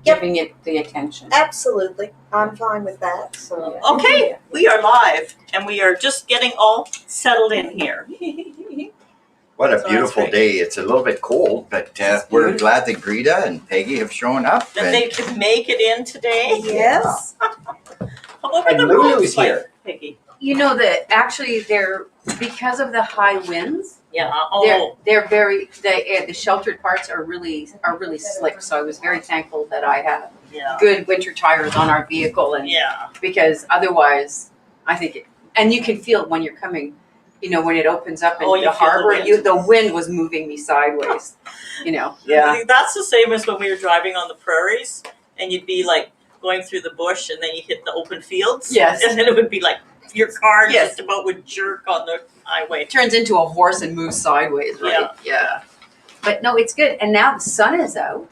giving it the attention. Absolutely. I'm fine with that. So Okay, we are live, and we are just getting all settled in here. What a beautiful day. It's a little bit cold, but we're glad that Greta and Peggy have shown up. That they could make it in today. Yes. However, And the Lulu's road's like, here. Peggy. You know that actually they're, because of the high winds, Yeah. they're very, the sheltered parts are really slick. So I was very thankful that I had Yeah. good winter tires on our vehicle, and Yeah. because otherwise I think it, and you can feel it when you're coming, you know, when it opens up into you the feel harbor, the wind. the wind was moving me sideways, you know. Yeah. That's the same as when we were driving on the prairies, and you'd be like going through the bush, and then you hit the open fields. Yes. And then it would be like your car Yes. just about would jerk on the highway. It turns into a horse and moves sideways, right? Yeah. But no, it's good. And now the sun is out,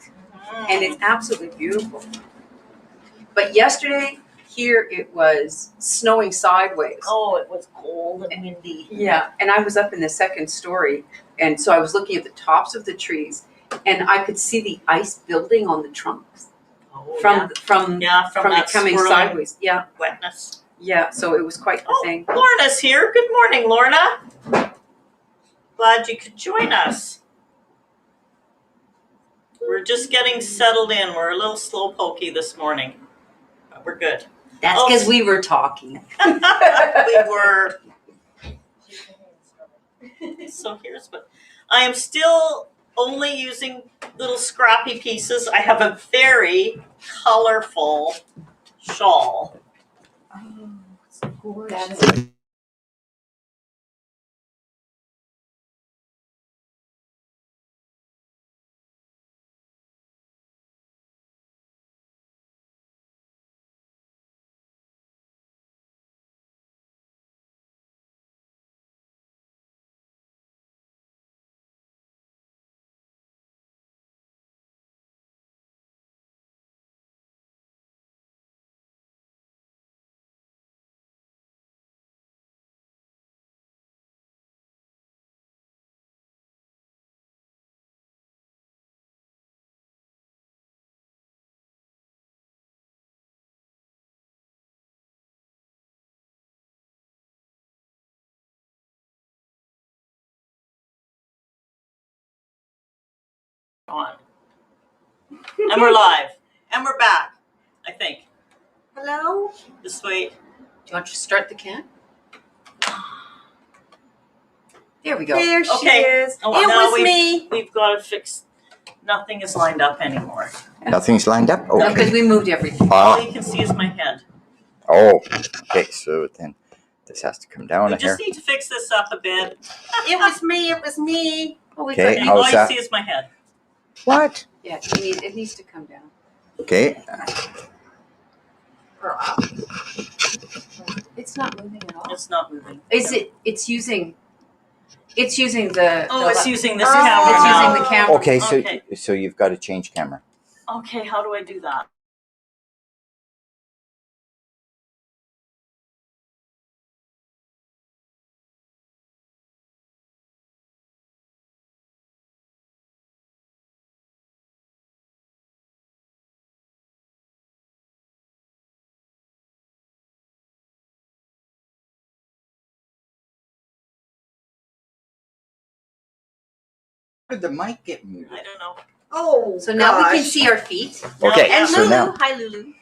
and it's absolutely beautiful. But yesterday, here it was snowing sideways. Oh, it was cold and windy. Yeah, and I was up in the second story, and so I was looking at the tops of the trees, and I could see the ice building on the trunks Oh, from from it that coming swirling sideways. Yeah, wetness. yeah. So it was quite the thing. Lorna's here. Good morning, Lorna. Glad you could join us. We're just getting settled in. We're a little slow pokey this morning, but we're good. That's because we were talking. We were. So here's what I am still only using little scrappy pieces. I have a very colorful shawl. Oh, it's gorgeous. That's On. And we're live. And we're back, I think. Hello? Just wait. Do you want to start the can? There we go. There she Okay. is. Oh, it now was me. We've got to fix. Nothing is lined up anymore. Nothing's lined up? No, Okay. because we moved everything. All you can see is my head. Oh, okay. So then this has to come down We here. just need to fix this up a bit. It was me. It was me. Oh, we Okay, got- All how's you that? see is my head. What? Yeah, it needs to come down. Okay. It's not moving at all. It's not moving. Is it? It's using the. Oh, it's using this Oh. camera It's now. using the camera. Okay, so Okay. so you've got to change camera. Okay, how do I do that? How did the mic get muted? I don't know. Oh, So now we can gosh. see our feet. Okay, And so Lulu. now, Hi, Lulu.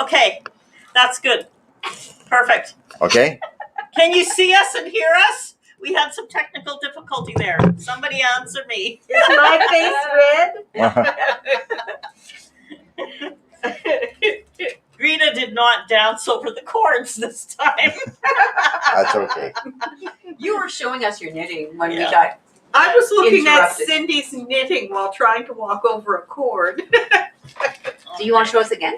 Okay, that's good. Perfect. okay. Can you see us and hear us? We had some technical difficulty there. Somebody answer me. Is my face Rita did not dance over the chords this time. That's okay. You were showing us your knitting when we Yeah. got. I was looking at Interrupted. Cindy's knitting while trying to walk over a cord. Do you want to show us again?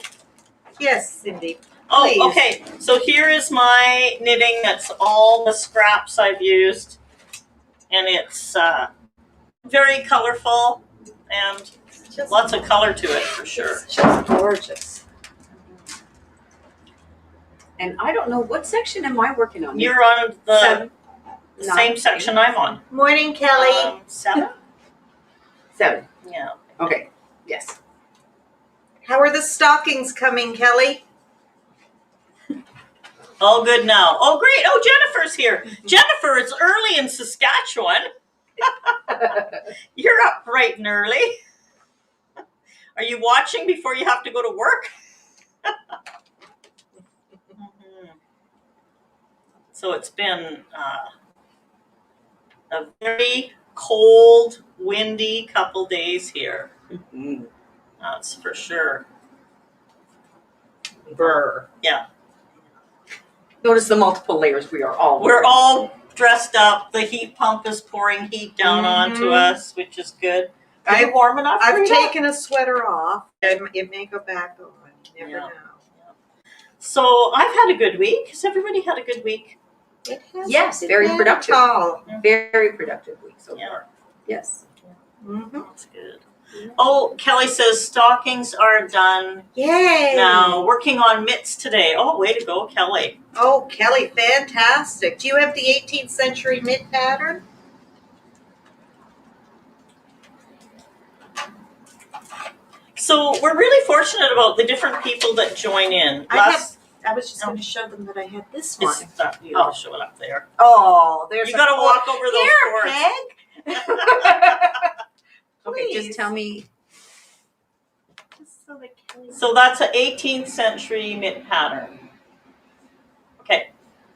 Yes, Cindy. Oh, Please. okay. So here is my knitting. That's all the scraps I've used. And it's very colorful and Just, lots of color to it for sure. It's just gorgeous. And I don't know, what section am I working on? You're on the Seven. same Nine. section I'm on. Morning, Kelly. 7? Seven. Yeah. Okay. Yes. How are the stockings coming, Kelly? All good now. Oh, great. Oh, Jennifer's here. Jennifer, it's early in Saskatchewan. You're up bright and early. Are you watching before you have to go to work? So it's been a very cold, windy couple days here. That's for sure. Brr. Yeah. Notice the multiple layers we are all We're wearing. all dressed up. The heat pump is pouring heat down onto us, which is good. Are you warm enough? I've Rita? taken a sweater off. It may go back on. You never know. So I've had a good week. Has everybody had a good week? It has Yes, very been productive. tall. Very productive week so Yeah. far. Yes. That's good. Oh, Kelly says stockings are done Yay! now. Working on mitts today. Oh, way to go, Kelly. Oh, Kelly, fantastic. Do you have the 18th century mitt pattern? So we're really fortunate about the different people that join in. I was just going to show them that I had this one. You gotta show it up there. Oh, there's You gotta walk over those Here, cords. Peg. Okay, Please. just tell me. Just so that Kelly- So that's an 18th century mitt pattern. Okay.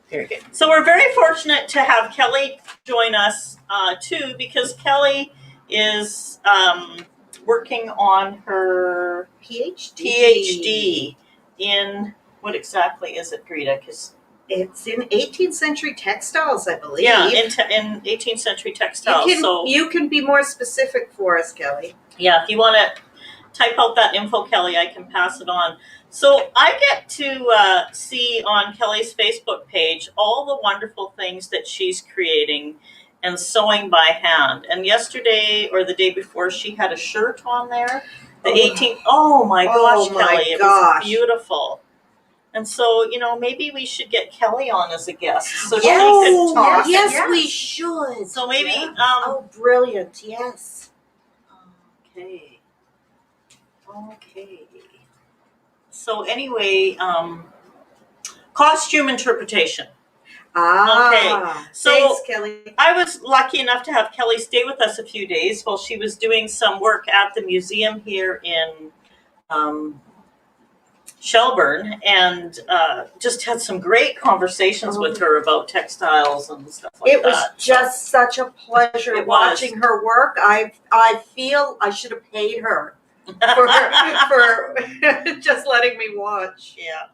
Very good. So we're very fortunate to have Kelly join us too, because Kelly is working on her PhD in what exactly is it, Greta? Because It's in 18th century textiles, I believe. yeah, in 18th century textiles. You can be more specific for us, Kelly. Yeah, if you want to type out that info, Kelly, I can pass it on. So I get to see on Kelly's Facebook page all the wonderful things that she's creating and sewing by hand. And yesterday or the day before, she had a shirt on there. The 18th. Oh my gosh, Oh my Kelly, it gosh. was beautiful. And so, maybe we should get Kelly on as a guest so she Yes, could talk. yes, we should. So maybe, Yeah. Oh, brilliant! Yes. Okay. So anyway, costume interpretation. So Thanks, Kelly. I was lucky enough to have Kelly stay with us a few days while she was doing some work at the museum here in Shelburne, and just had some great conversations with her about textiles and stuff like that. It was just such a pleasure It was. watching her work. I feel I should have paid her for just letting me watch. Yeah.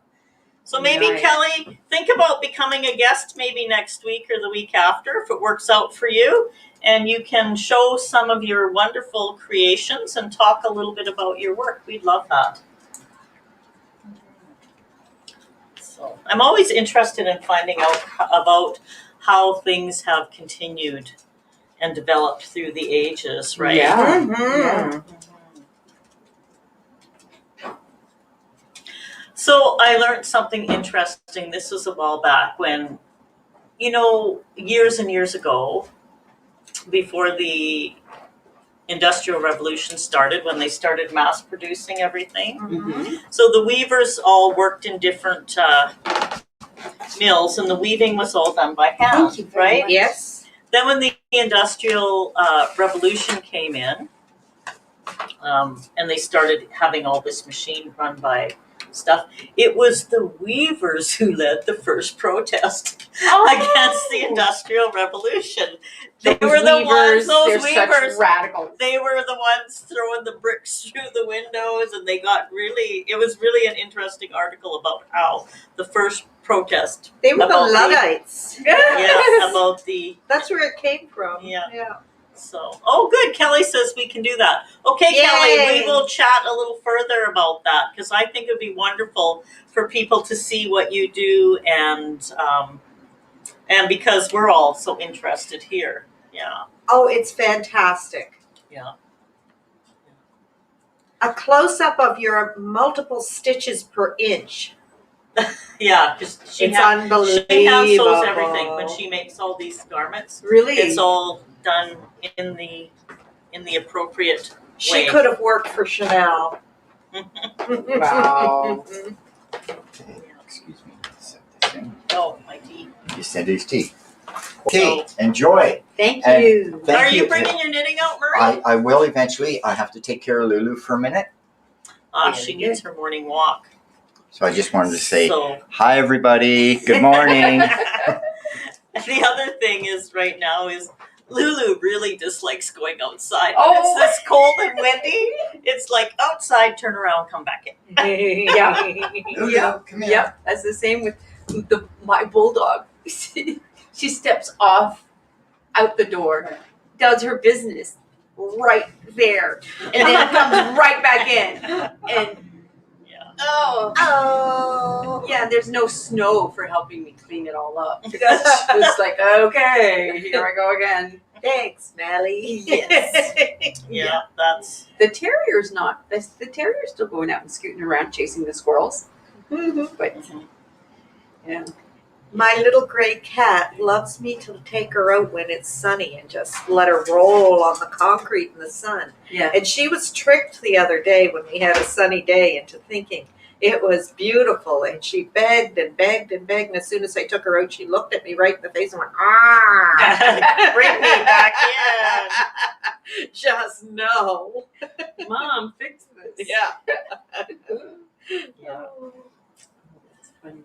So maybe, Nice. Kelly, think about becoming a guest maybe next week or the week after if it works out for you. And you can show some of your wonderful creations and talk a little bit about your work. We'd love that. So I'm always interested in finding out about how things have continued and developed through the ages, right? Yeah. Mhm. So I learned something interesting. This was a while back when, years and years ago, before the Industrial Revolution started, when they started mass producing everything. Mm-hmm. So the weavers all worked in different mills, and the weaving was all done by hand, Thank you very right? much. Yes. Then when the Industrial Revolution came in, and they started having all this machine run by stuff, it was the weavers who led the first protest against the Industrial Revolution. They were the ones, those they're weavers, such radicals. they were the ones throwing the bricks through the windows, and it was really an interesting article about how the first protest, They were the About the- Luddites. about the, That's where it came from. Yeah. Yeah. so, good, Kelly says we can do that. Okay, Yay. Kelly, we will chat a little further about that, because I think it would be wonderful for people to see what you do, and because we're all so interested here. Yeah. Oh, it's fantastic. Yeah. A close-up of your multiple stitches per inch. Yeah, because she It's hand unbelievable. sews everything when she makes all these garments. Really? It's all done in the appropriate She way. could have worked for Chanel. Wow. Okay, excuse me. Set this in. Oh, my tea. You send his tea. Okay, enjoy. Thank And you. thank Are you you. bringing your knitting out, Marie? I will eventually. I have to take care of Lulu for a minute. She Very needs her morning walk. So I just wanted to say, So, hi, everybody. Good morning. the other thing is right now is Lulu really dislikes going outside. Oh. It's this cold and windy. It's like outside, turn around, come back in. Yeah. Lulu, Yep. come here. Yep. That's the same with my bulldog. She steps off out the door, does her business right there, and then comes right back in. And Yeah. Oh. yeah, there's no snow for helping me clean it all up. It's like, okay, here I go again. Thanks, Mally. Yes. Yeah, that's The terrier's not. The terrier's still going out and scooting around chasing the squirrels. But yeah. My little gray cat loves me to take her out when it's sunny and just let her roll on the concrete in the sun. Yeah. And she was tricked the other day when we had a sunny day into thinking it was beautiful. And she begged and begged and begged. And as soon as I took her out, she looked at me right in the face and went, ah, bring me back in. Just no. Mom, fix this. Yeah. Yeah. That's funny.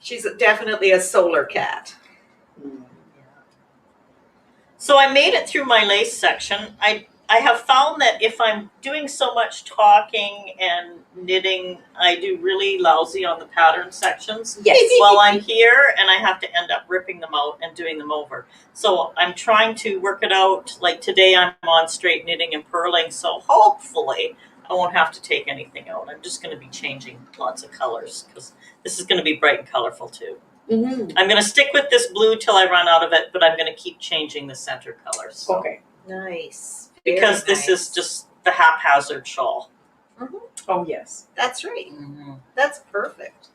She's definitely a solar cat. So I made it through my lace section. I have found that if I'm doing so much talking and knitting, I do really lousy on the pattern sections. Yes. While I'm here, and I have to end up ripping them out and doing them over. So I'm trying to work it out. Like today I'm on straight knitting and purling, so hopefully I won't have to take anything out. I'm just going to be changing lots of colors because this is going to be bright and colorful too. Mm-hmm. I'm going to stick with this blue till I run out of it, but I'm going to keep changing the center colors. So. Okay. Nice. Because Very this nice. is just the haphazard shawl. Oh yes. That's right. That's perfect.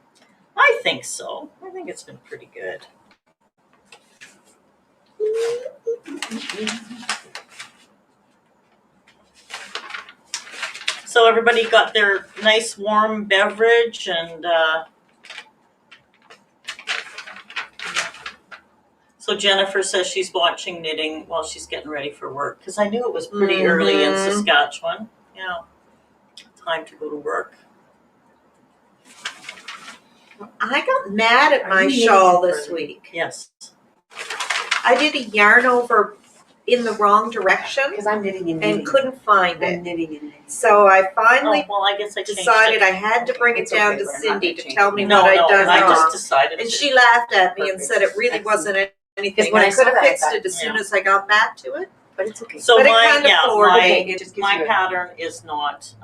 I think so. I think it's been pretty good. So everybody got their nice warm beverage and so Jennifer says she's watching knitting while she's getting ready for work because I knew it was pretty early in Saskatchewan. Yeah. Time to go to work. I got mad at my Are you shawl knitting this for- week. Yes. I did a yarn over in the wrong direction Because I'm knitting and knitting. and couldn't find I'm it. knitting and knitting. So I Oh, finally well, I guess I changed decided it. I had to bring it It's down okay, to but I'm not Cindy gonna to change tell it. me No, what I'd no, done I just wrong. decided And to. she laughed at me and Perfect. said it really Excellent. wasn't anything. Because when I I could saw have that, I fixed thought, it as soon yeah. as I got back to it. But it's okay. So But it my kind of floored my me. It just gives my you a- pattern is not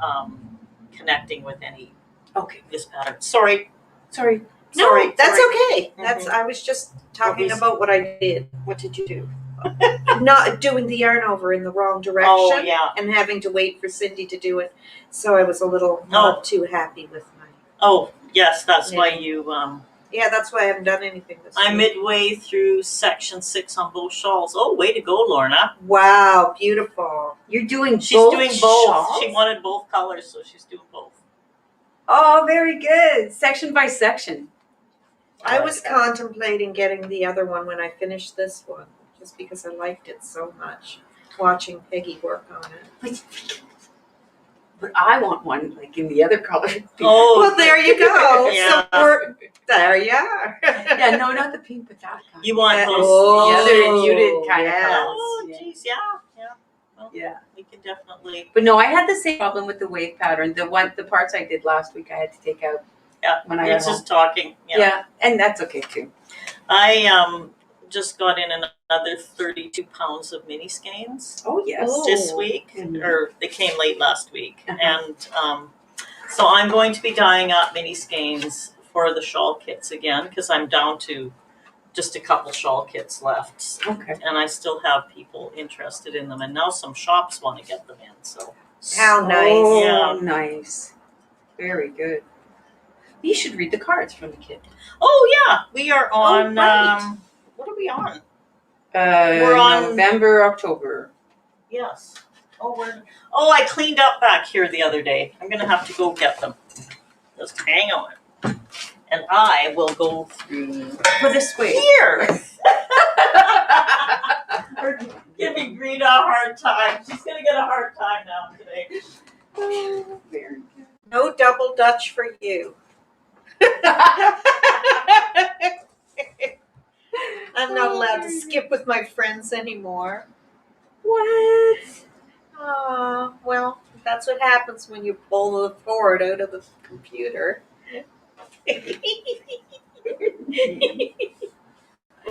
connecting with any Okay. this pattern. Sorry. Sorry. No, that's sorry. okay. That's I was just talking we- about what I did. What did you do? Not doing the yarn over in the wrong direction. Oh yeah. And having to wait for Cindy to do it. So I was a little not too happy with my. Oh yes, that's why you. Yeah, that's why I haven't done anything this I'm week. midway through section 6 on both shawls. Oh, way to go, Lorna. Wow, beautiful. You're doing She's both doing both. shawls? She wanted both colors, so she's doing both. Oh, very good. Section by section. I was contemplating getting the other one when I finished this one, just because I liked it so much. Watching Peggy work on it. But I want one like in the other color. Oh, Well, there you go. Yeah. So there you are. Yeah, no, not the pink, but that kind. you want Yeah. those? Oh, the other muted kind yes. of colors. Oh, Yeah. geez, yeah. Well, Yeah. we can definitely. But no, I had the same problem with the wave pattern. The parts I did last week, I had to take out Yeah, when I we're got home. just talking. Yeah, and that's okay too. I just got in another 32 pounds of mini skeins Oh yes. Oh. this week, Mhm. or they came late last week, Uh-huh. and so I'm going to be dyeing up mini skeins for the shawl kits again because I'm down to just a couple shawl kits left, Okay. and I still have people interested in them, and now some shops want to get them in. So How nice. Oh, Yeah. nice. Very good. You should read the cards from the kid. oh yeah, we are on. right. What are we on? We're on- November, October. Yes. Oh, I cleaned up back here the other day. I'm gonna have to go get them. Just hang on. And I will go through For this way. here. We're giving Greta a hard time. She's gonna get a hard time now today. Oh, very good. No double Dutch for you. I'm not allowed to skip with my friends anymore. What? Oh, well, that's what happens when you pull the cord out of the computer.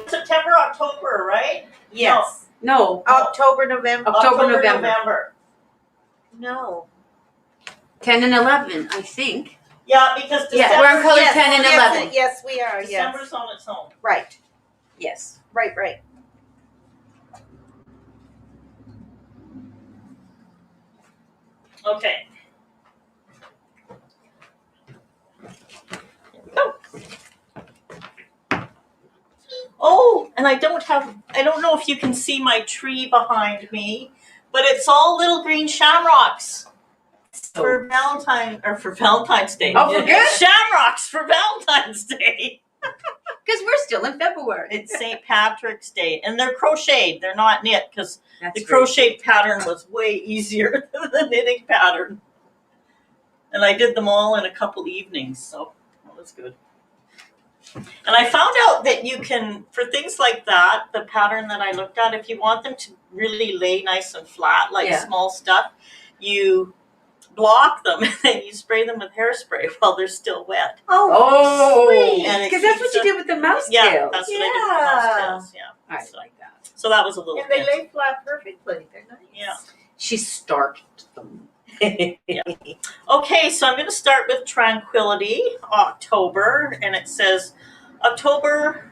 September, October, right? Yes. No. October, November. October, November. No. 10 and 11, I think. Yeah, because Yeah, December, we're on color Yes, 10 and yes, 11. Yes, we are. Yes. December's on its own. Right. Yes. Right. Okay. Here we go. Oh, and I don't know if you can see my tree behind me, but it's all little green shamrocks for Valentine's Day. Oh, for good. Shamrocks for Valentine's Day. Because we're still in February. It's St. Patrick's Day, and they're crocheted. They're not knit because That's the crocheted pattern was way easier than the knitting pattern. And I did them all in a couple evenings, so that was good. And I found out that you can, for things like that, the pattern that I looked at, if you want them to really lay nice and flat, like small stuff, you block them and then you spray them with hairspray while they're still wet. Oh, sweet. because that's what you did with the mouse tails. Yeah, that's what I did with the mouse tails. Yeah, I like that. so that was a little And they bit. lay flat perfectly. They're nice. Yeah. She starched them. Okay, so I'm going to start with Tranquility October, and it says October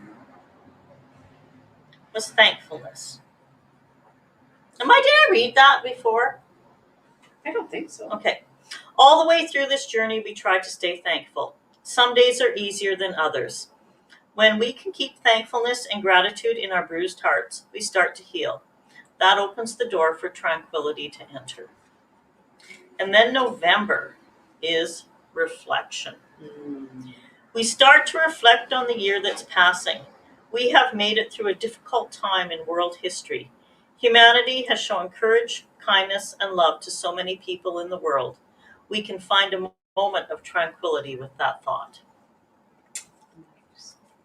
was thankfulness. Did I read that before? I don't think so. Okay. All the way through this journey, we try to stay thankful. Some days are easier than others. When we can keep thankfulness and gratitude in our bruised hearts, we start to heal. That opens the door for tranquility to enter. And then November is reflection. We start to reflect on the year that's passing. We have made it through a difficult time in world history. Humanity has shown courage, kindness, and love to so many people in the world. We can find a moment of tranquility with that thought.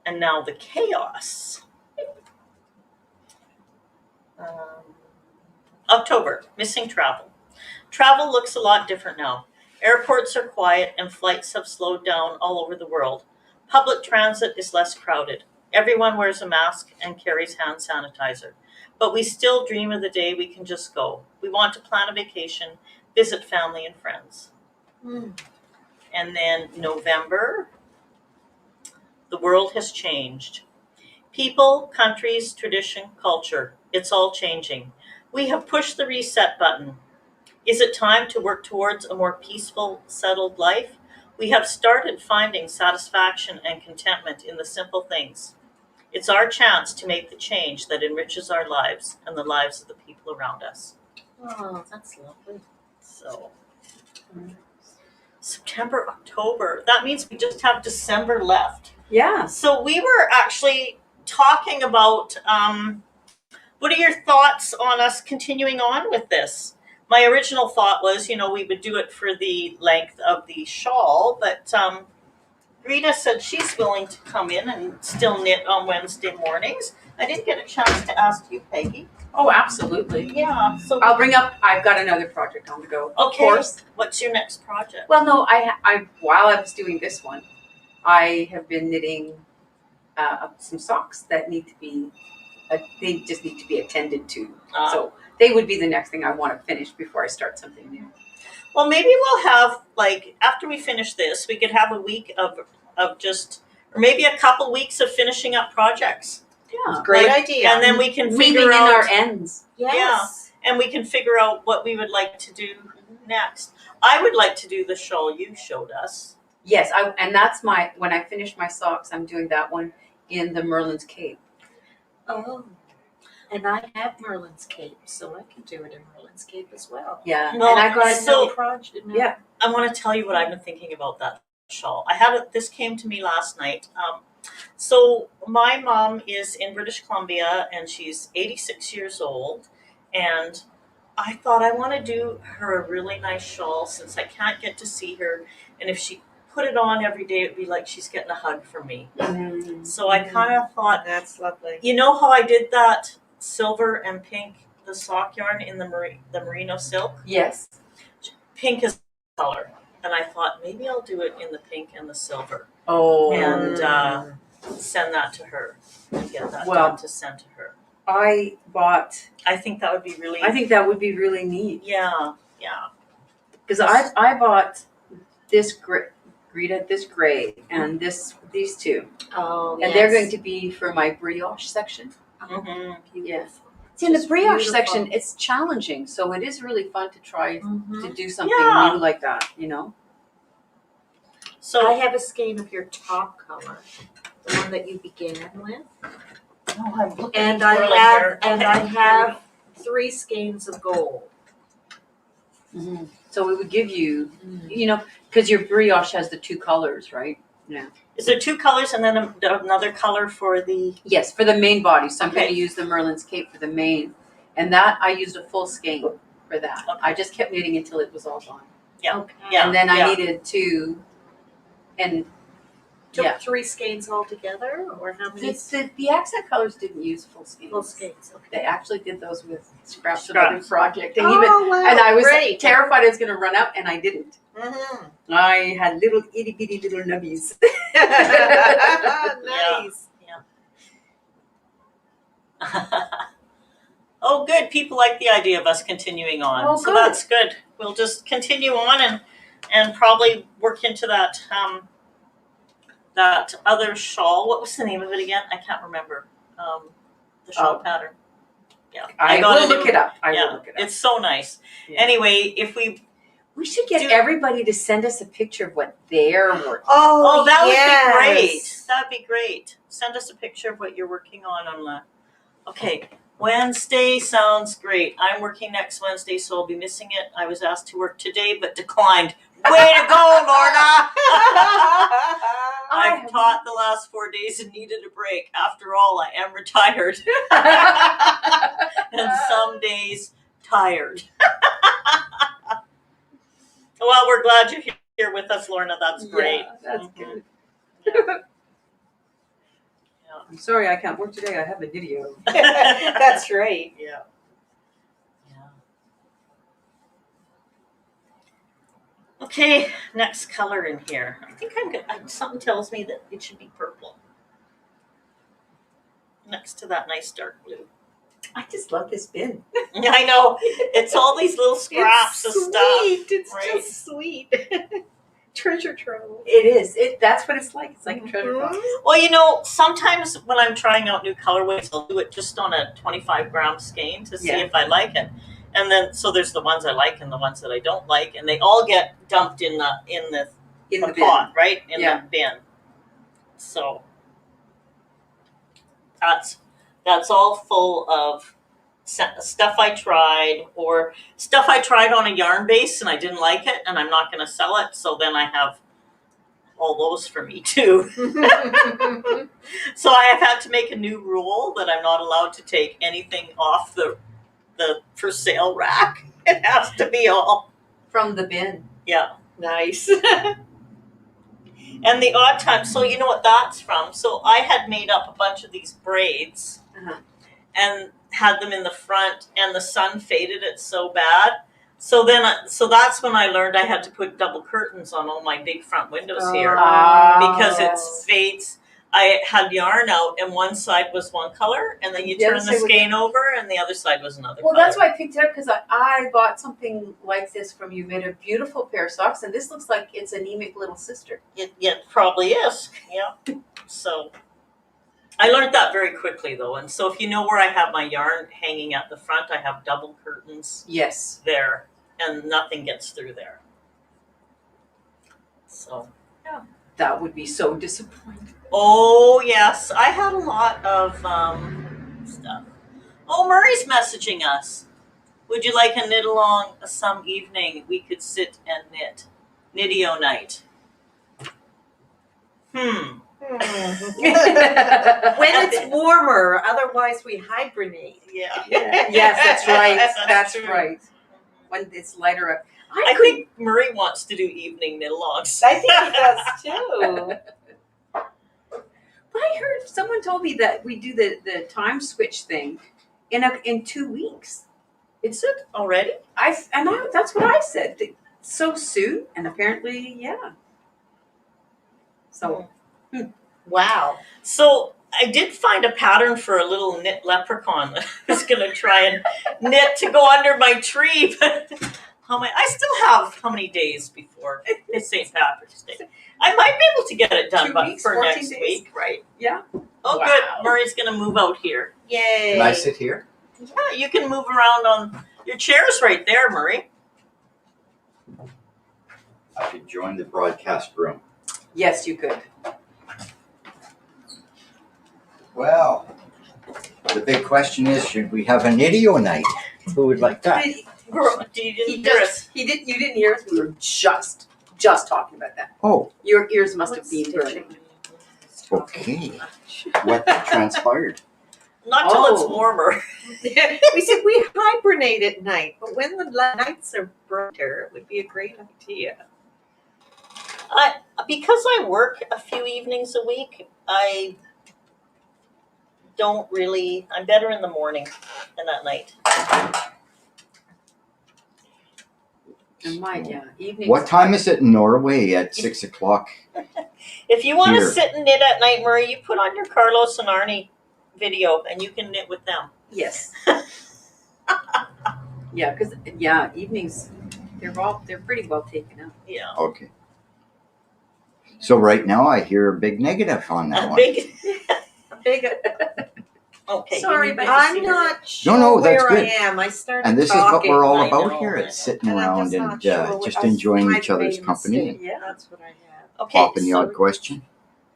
And now the chaos. October, missing travel. Travel looks a lot different now. Airports are quiet and flights have slowed down all over the world. Public transit is less crowded. Everyone wears a mask and carries hand sanitizer. But we still dream of the day we can just go. We want to plan a vacation, visit family and friends. And then November, the world has changed. People, countries, tradition, culture, it's all changing. We have pushed the reset button. Is it time to work towards a more peaceful, settled life? We have started finding satisfaction and contentment in the simple things. It's our chance to make the change that enriches our lives and the lives of the people around us. Oh, that's lovely. So, September, October. That means we just have December left. Yeah. So we were actually talking about what are your thoughts on us continuing on with this? My original thought was, we would do it for the length of the shawl, but Rita said she's willing to come in and still knit on Wednesday mornings. I didn't get a chance to ask you, Peggy. Oh, absolutely. Yeah. So I've got another project on the go. Okay. Of course. What's your next project? Well, no, I while I was doing this one, I have been knitting some socks that need to be, they just need to be attended to. So they would be the next thing I want to finish before I start something new. Well, maybe we'll have, after we finish this, we could have a week of just, or maybe a couple weeks of finishing up projects. Yeah. Great idea. And then we can Weaving figure in out, our ends. Yes. and we can figure out what we would like to do next. I would like to do the shawl you showed us. Yes, and that's when I finish my socks, I'm doing that one in the Merlin's Cape. Oh. And I have Merlin's cape, so I can do it in Merlin's cape as well. Yeah. Well, and I got so- project. Yeah. I want to tell you what I've been thinking about that shawl. I had it. This came to me last night. So my mom is in British Columbia, and she's 86 years old, and I thought I want to do her a really nice shawl since I can't get to see her, and if she put it on every day, it'd be like she's getting a hug from me. So I kind of thought, That's lovely. you know how I did that silver and pink, the sock yarn in the merino silk? Yes. Pink is color, and I thought maybe I'll do it in the pink and the silver Oh. and send that to her and get that Well- done to send to her. I I think that would be really think that would be really neat. yeah. Because I bought this Greta, this gray, and these two. Oh, And they're going to be for my brioche section. Mhm. Yeah. See, in the Just brioche beautiful. section, it's challenging, so it is really fun to try to do something Yeah. new like that, you know? So I have a skein of your top color, the one that you began with, I'm looking and for I like have your- and I have 3 skeins of gold. So it would give you, you know, because your brioche has the two colors, right? Yeah. Is there 2 colors and then another color for the? Yes, for the main body. So I'm going Okay. to use the Merlin's cape for the main. And that, I used a full skein for that. Okay. I just kept knitting until it was all gone. Yeah. Okay. Yeah. And then I yeah. needed 2, and Took yeah. 3 skeins altogether, or how many? The accent colors didn't use full skeins. Full skeins. They Okay. actually did those with scraps of other Scraps. project. And Wow, and I was great. terrified I was going to run out, and I didn't. Mhm. I had little itty bitty little nubbies. Nice. Oh, good. People like the idea of us continuing on. Oh, so good. that's good. We'll just continue on and probably work into that that other shawl. What was the name of it again? I can't remember. The shawl pattern. Yeah. I got will it look in- it up. I yeah, will look it up. It's so nice. Yeah. Anyway, if we We should get Do- everybody to send us a picture of what they're working. Oh, that would yes. be great. That'd be great. Send us a picture of what you're working on the. Okay, Wednesday sounds great. I'm working next Wednesday, so I'll be missing it. I was asked to work today, but declined. Way to go, Lorna! I've taught the last 4 days and needed a break. After all, I am retired, and some days tired. Well, we're glad you're here with us, Lorna. That's great. Yeah, that's Mhm. good. Yeah. I'm sorry I can't work today. I have a video. That's right. Yeah. Yeah. Okay, next color in here. I think I'm good. Something tells me that it should be purple. Next to that nice dark blue. I just love this bin. I know. It's all these little scraps of It's stuff. sweet. It's right? just sweet. Treasure trove. It is. That's what it's like. It's like a treasure box. Well, you know, sometimes when I'm trying out new colorways, I'll do it just on a 25-gram skein to see Yeah. if I like it. And then, so there's the ones I like and the ones that I don't like, and they all get dumped in the In the bin. pot, right? In Yeah. the bin. So that's all full of stuff I tried, or stuff I tried on a yarn base and I didn't like it, and I'm not going to sell it. So then I have all those for me too. So I have had to make a new rule that I'm not allowed to take anything off the for sale rack. It has to be all, From the bin. yeah. Nice. And the odd time, so you know what that's from? So I had made up a bunch of these braids Uh-huh. and had them in the front, and the sun faded it so bad. So then, so that's when I learned I had to put double curtains on all my big front windows here because it fades. I had yarn out, and one side was one color, and then you The other turn the side was- skein over, and the other side was another Well, color. that's why I picked it up, because I bought something like this from you. Made a beautiful pair of socks, and this looks like its anemic little sister. It probably is, yeah. So I learned that very quickly, though. And so if you know where I have my yarn hanging at the front, I have double curtains Yes. there, and nothing gets through there. So, That would be so disappointing. oh yes, I had a lot of stuff. Oh, Murray's messaging us. Would you like a knit along some evening? We could sit and knit. Knitio night. When it's warmer, otherwise we hibernate. Yeah. Yes, that's right. That's true. right. When it's lighter up. I think Murray wants to do evening knit alongs. I think he does too. But I heard someone told me that we do the time switch thing in 2 weeks. It's Already? that's what I said. So soon, and apparently, yeah. So Wow. So I did find a pattern for a little knit leprechaun that I was going to try and knit to go under my tree. But I still have how many days before it's St. Patrick's Day? I might be able to get it done 2 but weeks, for 14 next days? week, right? Yeah. Oh, Wow. good. Murray's going to move out here. Yay. Can I sit here? Yeah, you can move around on your chair's right there, Murray. I could join the broadcast room. yes, you could. Well, the big question is, should we have a knitio night? Who would like that? You He didn't hear us. you didn't hear us. We were just talking about that. Oh, Your ears must have been burning. okay. What transpired? Not till it's Oh. warmer. We said we hibernate at night, but when the nights are brighter, it would be a great idea. Because I work a few evenings a week, I don't really. I'm better in the morning than at night. And evenings. What time is it in Norway at 6 o'clock? If you want to Here. sit and knit at night, Murray, you put on your Carlos and Arnie video, and you can knit with them. Yes. Yeah, because evenings they're pretty well taken up. Yeah. Okay. So right now I hear a big negative on that A one. big. Big. Okay. Sorry, you need but to I'm see not sure No, that's where good. I am. I started And this talking. is what we're all I about know, here. I It's know. sitting and I'm around just and not sure what just I enjoying might each have other's made a company mistake. and Yeah. That's what I have. Okay. popping the so odd question.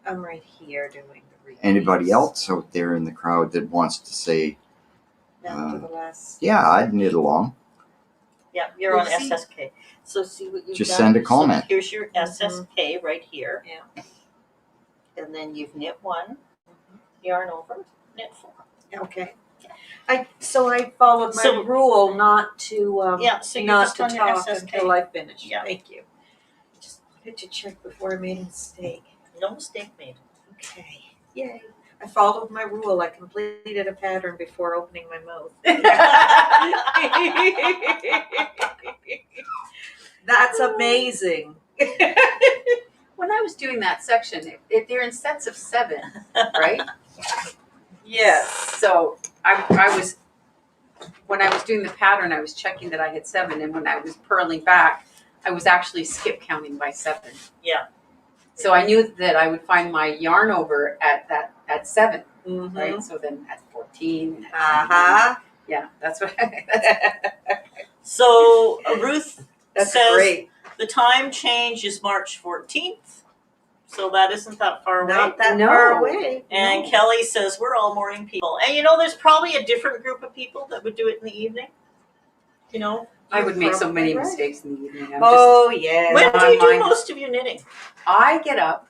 I'm right here doing the readings. Anybody else out there in the crowd that wants to say, Down to the last. yeah, I'd knit along? yeah, you're on We'll see. SSK. So see what you've Just done. send a comment. So here's your SSK right here. Yeah. And then you've knit one, yarn over, knit four. Okay. I followed my So- rule not to Yeah, so you're not just to on your talk SSK. until I finish. Yeah. Thank you. Just wanted to check before I made a mistake. No mistake made. Okay. Yay. I followed my rule. I completed a pattern before opening my mouth. That's amazing. When I was doing that section, they're in sets of 7, right? Yes. So I was when I was doing the pattern, I was checking that I had 7, and when I was purling back, I was actually skip counting by 7. Yeah. So I knew that I would find my yarn over at 7, Mm-hmm. right? So then at 14. Uh-huh. Yeah, that's what. So Ruth That's says great. the time change is March 14th. So that isn't that far away. Not that No. far away. And No. Kelly says we're all morning people. And there's probably a different group of people that would do it in the evening. I would make so many Right. mistakes in the evening. Oh, yeah. When do you do Mine- most of your knitting? I get up.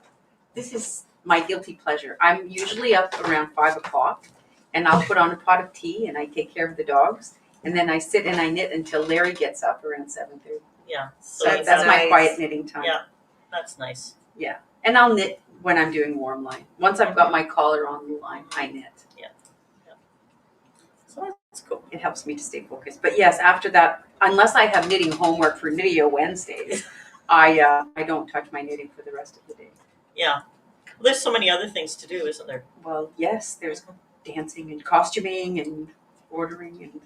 This is my guilty pleasure. I'm usually up around 5 o'clock, and I'll put on a pot of tea and I take care of the dogs, and then I sit and I knit until Larry gets up around 7:30. Yeah. So you that's have- my nice. quiet knitting time. Yeah. That's nice. And I'll knit when I'm doing warm line. Once I've got my collar on the line, I knit. So that's cool. It helps me to stay focused. But yes, after that, unless I have knitting homework for Knitio Wednesdays, I don't touch my knitting for the rest of the day. Yeah. Well, there's so many other things to do, isn't there? Well, yes, there's dancing and costuming and ordering and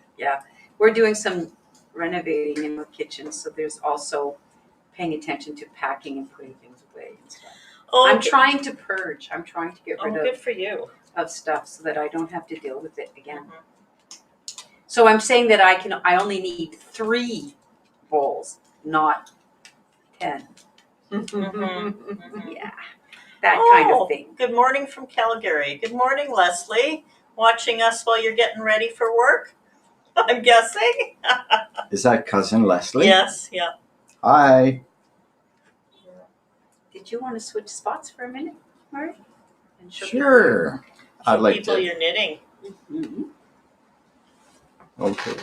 we're doing some renovating in the kitchen, so there's also paying attention to packing and putting things away and stuff. Oh, I'm trying to purge. I'm trying to get Oh, rid good for you. of stuff so that I don't have to deal with it again. Mhm. So I'm saying that I only need 3 bowls, not 10. Mhm. Yeah, that kind Oh, of thing. Good morning from Calgary. Good morning, Leslie. watching us while you're getting ready for work. I'm guessing. Is that cousin Leslie? Yes, yeah. Hi. Did you want to switch spots for a minute, Murray? And show Sure. I'd Show like people to. you're knitting. Mhm. Okay.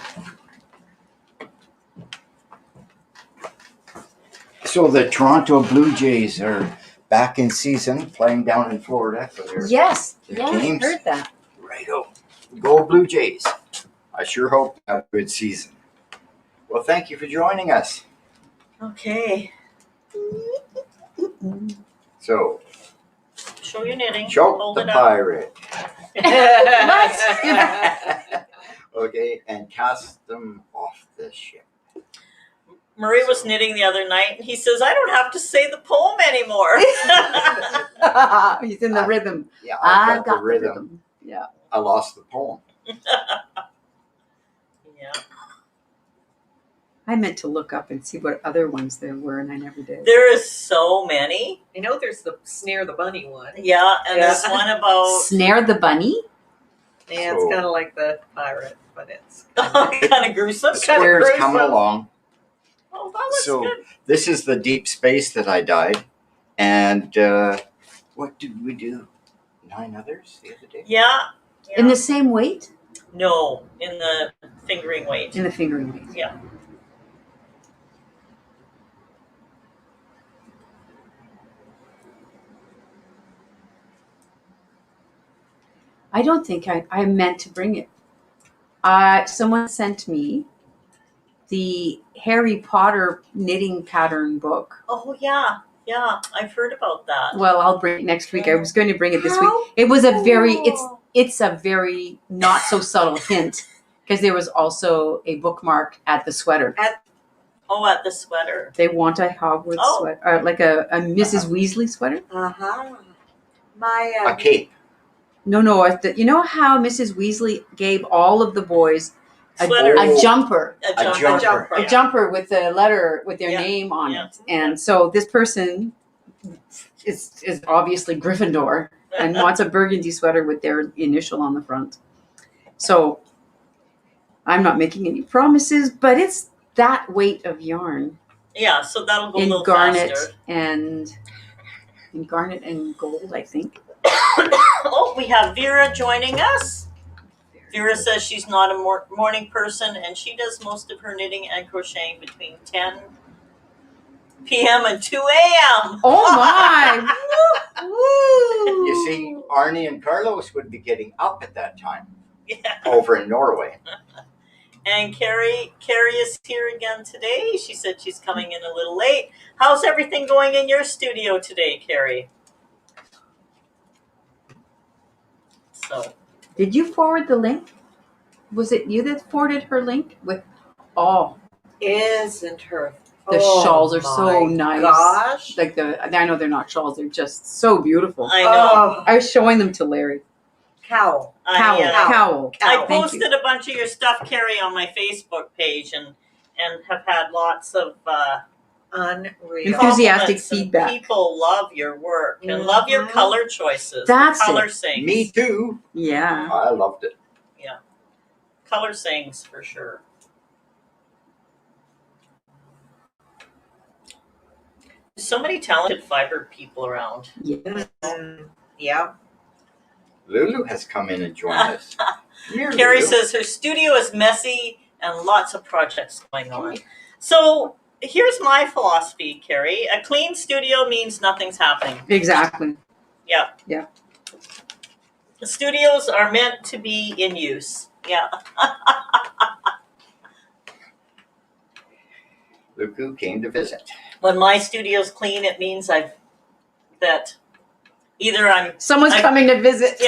So the Toronto Blue Jays are back in season, playing down in Florida. So they're Yes, Their yeah, I games? heard that. righto. Go Blue Jays. I sure hope you have a good season. Well, thank you for joining us. Okay. So, Show your knitting. choke Hold the it up. pirate. What? Okay, and cast them off the ship. Murray was knitting the other night, and he says, I don't have to say the poem anymore. He's in the rhythm. Yeah, I I've got the rhythm. Yeah. I lost the poem. Yeah. I meant to look up and see what other ones there were, and I never did. There is so many. I know there's the Snare the Bunny one. Yeah, and there's one about Snare the bunny? Yeah, it's So- kind of like the pirate, but it's kind of gruesome. The square's gruesome. coming along. Oh, that looks So- good. This is the deep space that I dyed. And what did we do? 9 others the other day? Yeah. In the same weight? No, in the fingering weight. In the fingering weight. Yeah. I don't think I meant to bring it. Someone sent me the Harry Potter knitting pattern book. Oh, yeah. Yeah, I've heard about that. Well, I'll bring it next week. I was going to bring it this week. It was a very it's a very not so subtle hint because there was also a bookmark at the sweater. Oh, at the sweater. They want a Hogwarts Oh. sweater, or like a Mrs. Weasley sweater. My A cape. No, you know how Mrs. Weasley gave all of the boys Sweater. a jumper. A jumper. A jumper with the letter with their Yeah. name on Yeah. it. And so this person is obviously Gryffindor and wants a burgundy sweater with their initial on the front. So I'm not making any promises, but it's that weight of yarn Yeah, so that'll go a in little garnet faster. and gold, I think. Oh, we have Vera joining us. Vera says she's not a morning person, and she does most of her knitting and crocheting between 10 p.m. and 2 a.m. Oh my! Woo! You see, Arnie and Carlos would be getting up at that time Yeah. over in Norway. And Carrie is here again today. She said she's coming in a little late. How's everything going in your studio today, Carrie? So, Did you forward the link? Was it you that forwarded her link with isn't her. the shawls are so my nice. Gosh. Like I know they're not shawls, they're just so beautiful. I know. Oh, I was showing them to Larry. cowl. Cowl. Cowl. I Cowl. Thank posted a bunch of your stuff, Carrie, on my Facebook page, and have had lots of Unreal. Enthusiastic compliments, and feedback. people love your work and love your Mhm. color choices. That's color it. sings. Me too. Yeah. I loved it. Color sings for sure. There's so many talented fiber people around. Yeah. Yeah. Lulu has come in and joined us. Here, Carrie Lulu. says her studio is messy and lots of projects going on. So here's my philosophy, Carrie. A clean studio means nothing's happening. Exactly. The studios are meant to be in use. Yeah. Lulu came to visit. When my studio's clean, it means either I'm Someone's I- coming to visit.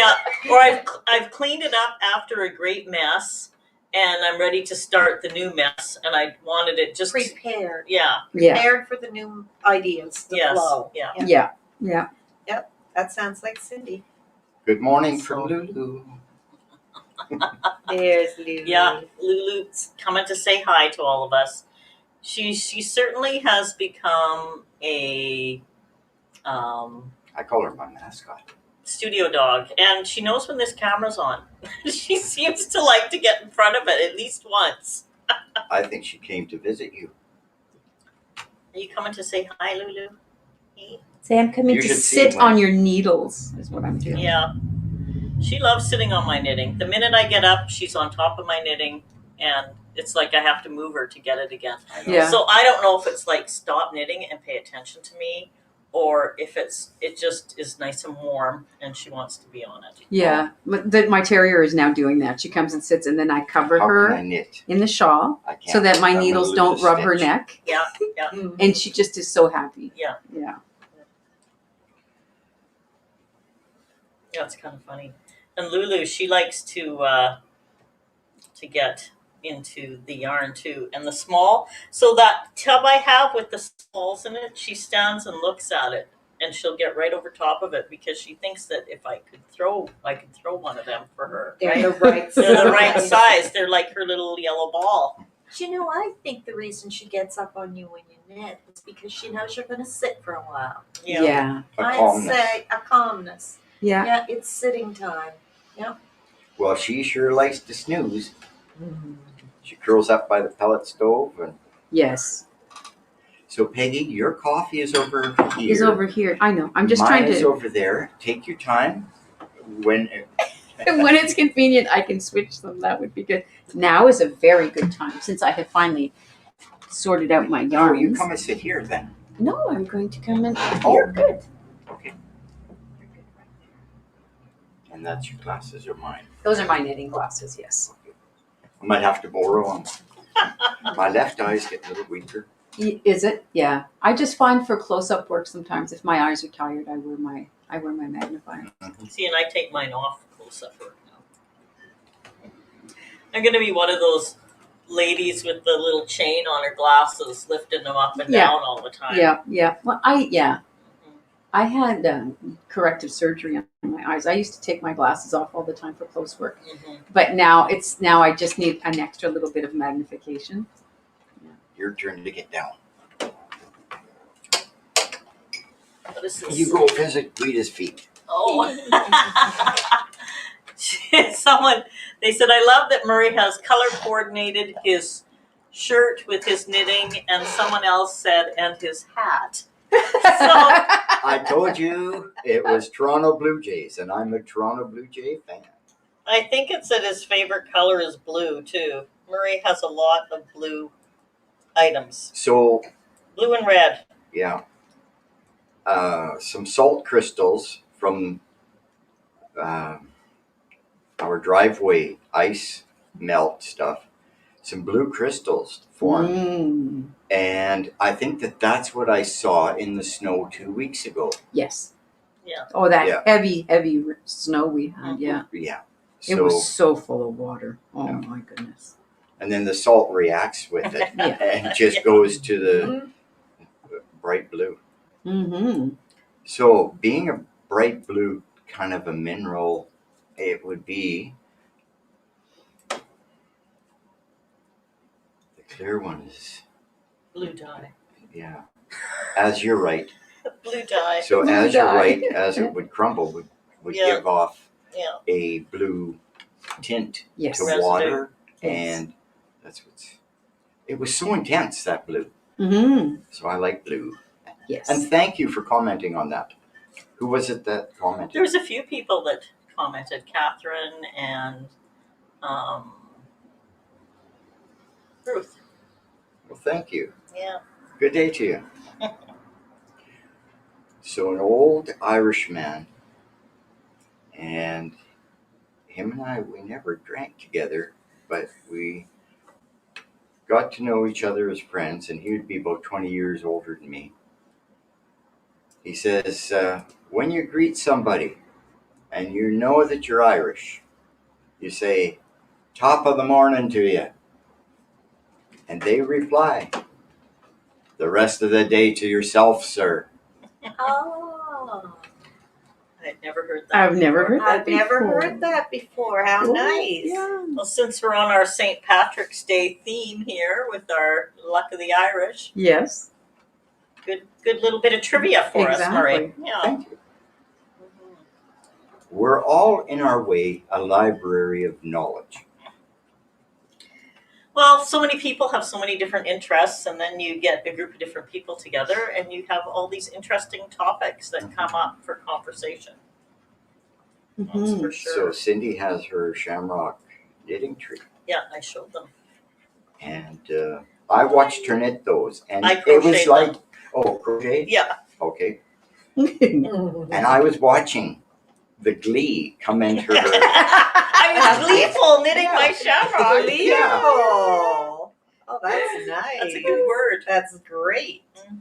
or I've cleaned it up after a great mess, and I'm ready to start the new mess. And I wanted it just Prepared. yeah, Yeah. Prepared for the new ideas to yes, flow. yeah. Yeah. Yeah. That sounds like Cindy. Good morning from Lulu. There's Lulu. Yeah, Lulu's coming to say hi to all of us. She certainly has become a I call her my mascot. studio dog, and she knows when this camera's on. She seems to like to get in front of it at least once. I think she came to visit you. Are you coming to say hi, Lulu? Hey. Say, I'm coming You to should sit see when- on your needles, is what I'm doing. Yeah. She loves sitting on my knitting. The minute I get up, she's on top of my knitting, and it's like I have to move her to get it again. I know. Yeah. So I don't know if it's like stop knitting and pay attention to me, or if it just is nice and warm and she wants to be on it. Yeah, my terrier is now doing that. She comes and sits, and then I cover How her can I knit? in the shawl I can't. so that my I'm gonna needles lose don't a rub her stitch. neck. Yeah, yeah. And she just is so happy. Yeah. Yeah. Yeah, it's kind of funny. And Lulu, she likes to get into the yarn too. And the small, so that tub I have with the smalls in it, she stands and looks at it, and she'll get right over top of it because she thinks that if I could throw one of them for her. They're the right They're the right size. size. They're like her little yellow ball. Do you know, I think the reason she gets up on you when you knit is because she knows you're going to sit for a while. Yeah. Yeah. A I'd calmness. say a calmness. Yeah. Yeah, it's sitting time. Well, she sure likes to snooze. She curls up by the pellet stove. And Yes. so, Peggy, your coffee is over here. He's over here. I know. I'm just Mine trying is to. over there. Take your time. When When it's convenient, I can switch them. That would be good. Now is a very good time since I have finally sorted out my Oh, you yarns. come and sit here then. No, I'm going to come in. Oh. You're good. Okay. And that's your glasses or mine. Those are my knitting glasses. Yes. I might have to borrow them. My left eye's getting a little weaker. Is it? Yeah. I just find for close-up work sometimes, if my eyes are tired, I wear my magnifier. See, and I take mine off close up work now. I'm gonna be one of those ladies with the little chain on her glasses, lifting them up and Yeah. down all the time. Yeah. Yeah. Well, I had corrective surgery on my eyes. I used to take my glasses off all the time for close work, Mm-hmm. but now I just need an extra little bit of magnification. Your turn to get down. What is this? You go visit Rita's feet. Oh. Someone, they said, I love that Murray has color coordinated his shirt with his knitting, and someone else said, and his hat. I told you it was Toronto Blue Jays, and I'm a Toronto Blue Jay fan. I think it said his favorite color is blue, too. Murray has a lot of blue items. So, Blue and red. yeah. Some salt crystals from our driveway ice melt stuff. Some blue crystals formed. Mm. And I think that's what I saw in the snow 2 weeks ago. Yes. Yeah. Oh, that Yeah. heavy snow we had. Mhm. Yeah. Yeah. It So, was so full of water. Oh Yeah. my goodness. and then the salt reacts with it Yeah. and just goes to the bright blue. Mm-hmm. So being a bright blue kind of a mineral, it would be the clear ones. Blue dye. Yeah. As you're right. Blue dye. So Blue as you're dye. right, as it would crumble, would Yeah. give off Yeah. a blue tint Yes. to Residue. water. Yes. And that's it was so intense, that blue. Mm-hmm. So I like blue. Yes. And thank you for commenting on that. Who was it that commented? There was a few people that commented, Catherine and Ruth. Well, thank you. Yeah. Good day to you. So an old Irish man, and him and I, we never drank together, but we got to know each other as friends, and he would be about 20 years older than me. He says, when you greet somebody and you know that you're Irish, you say, top of the morning to you. And they reply, the rest of the day to yourself, sir. Oh, I'd never heard that. I've never heard that I've before. never heard that before. How Oh, nice. Yeah. Well, since we're on our St. Patrick's Day theme here with our Luck of the Irish, Yes. good little bit of trivia for us, Exactly. Murray. Yeah. Thank you. we're all in our way a library of knowledge. Well, so many people have so many different interests, and then you get a group of different people together, and you have all these interesting topics that come up for conversation. That's Mhm. for So sure. Cindy has her shamrock knitting tree, Yeah, I showed them. and I watched her knit those, and I it was crocheted like, them. oh, crochet? Yeah. Okay. And I was watching the glee come into her. I was gleeful knitting Yeah. my shamrock. Gleeful. Oh, that's nice. That's a good word. That's great. Mhm.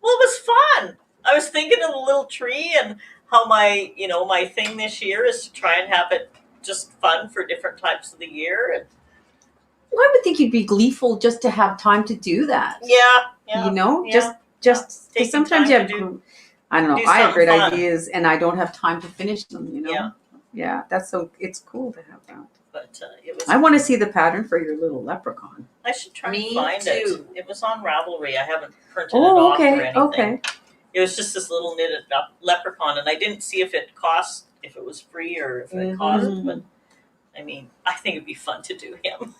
Well, it was fun. I was thinking of the little tree and how my thing this year is to try and have it just fun for different types of the year. And I would think you'd be gleeful just to have time to do that. yeah. You know, yeah. just Taking because sometimes you time have, to I don't know, do I have great something fun. ideas and I don't have time to finish them. You know, Yeah. yeah, that's so. It's cool to have that. But it was. I want to see the pattern for your little leprechaun. I should try Me and find too. it. It was on Ravelry. I haven't printed it Oh, off or okay, anything. okay. It was just this little knitted up leprechaun, and I didn't see if it was free or if it cost. Mhm. But I mean, I think it'd be fun to do him.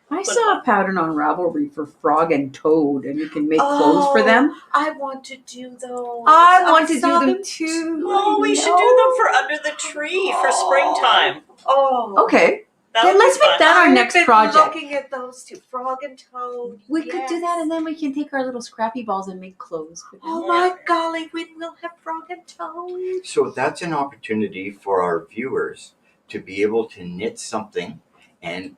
I saw a pattern on Ravelry for frog and toad, and you can make clothes for them. I want to do those. I want to do saw them too. Oh, we should do them for under the tree for springtime. Oh. Okay, That then would let's be fun. make that our I've next been project. looking at those two, frog and toad. We could do that, Yes. and then we can take our little scrappy balls and make clothes for them. Oh my golly, we will have frog and toad. So that's an opportunity for our viewers to be able to knit something, and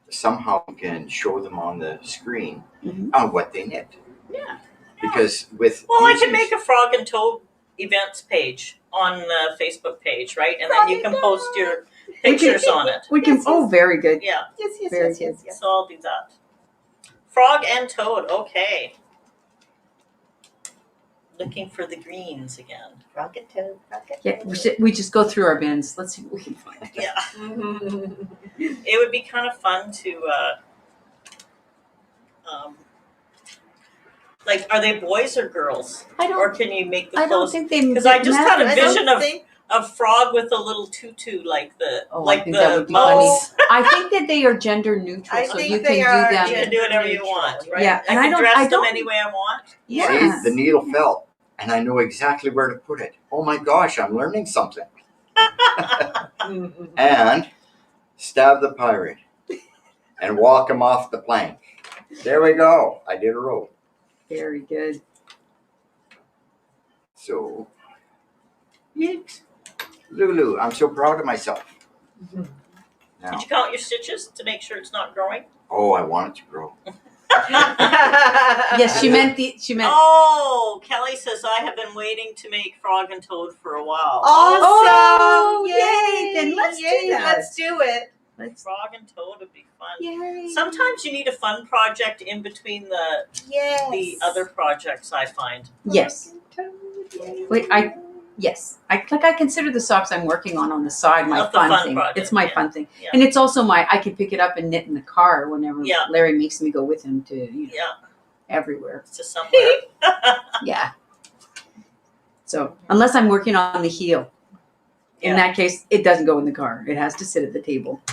somehow we can show them on the screen Mhm. on what they knit. Yeah. Because with Well, I using- can make a frog and toad events page on the Facebook page, right? And then you can post your pictures on it. We can. Yes, Oh, very good. Yeah. Yes, Very yes. So I'll do that. Frog and toad. Okay. Looking for the greens again. Frog and toad, frog and Yeah, toad. we just go through our bins. Let's see what we can find. Yeah. Mhm. It would be kind of fun to, like, are they boys or girls? I Or don't. can you make the I don't clothes? think they. 'Cause I just had a I vision don't of think- a frog with a little tutu, like the Oh, I like think the that would be mouse. I think that they are gender neutral, I so think you they can are do them. You can do whatever you want, right? Yeah, and I I can don't- dress I them don't- any way I want. Yes. See, the needle fell, and I know exactly where to put it. Oh my gosh, I'm learning something. Mhm. And stab the pirate and walk him off the plank. There we go. I did a rope. Very good. So, yeet. Lulu, I'm so proud of myself. Mhm. Now, Did you count your stitches to make sure it's not growing? oh, I want it to grow. Yes, she meant the. She meant. Oh, Kelly says I have been waiting to make frog and toad for a while. Awesome! Oh, yay! Then let's do Yay, that. Let's do it. Let's. Frog and toad would be fun. Yay. Sometimes you need a fun project in between Yes. the other projects, I find. Yes. Yay. Wait, Yes, I consider the socks I'm working on the side my That's the fun fun thing. project, It's my yeah. fun thing, Yeah. and it's also I can pick it up and knit in the car whenever Yeah. Larry makes me go with him to Yeah, everywhere. to somewhere. Yeah. So unless I'm working on the heel, in Yeah. that case, it doesn't go in the car. It has to sit at the table.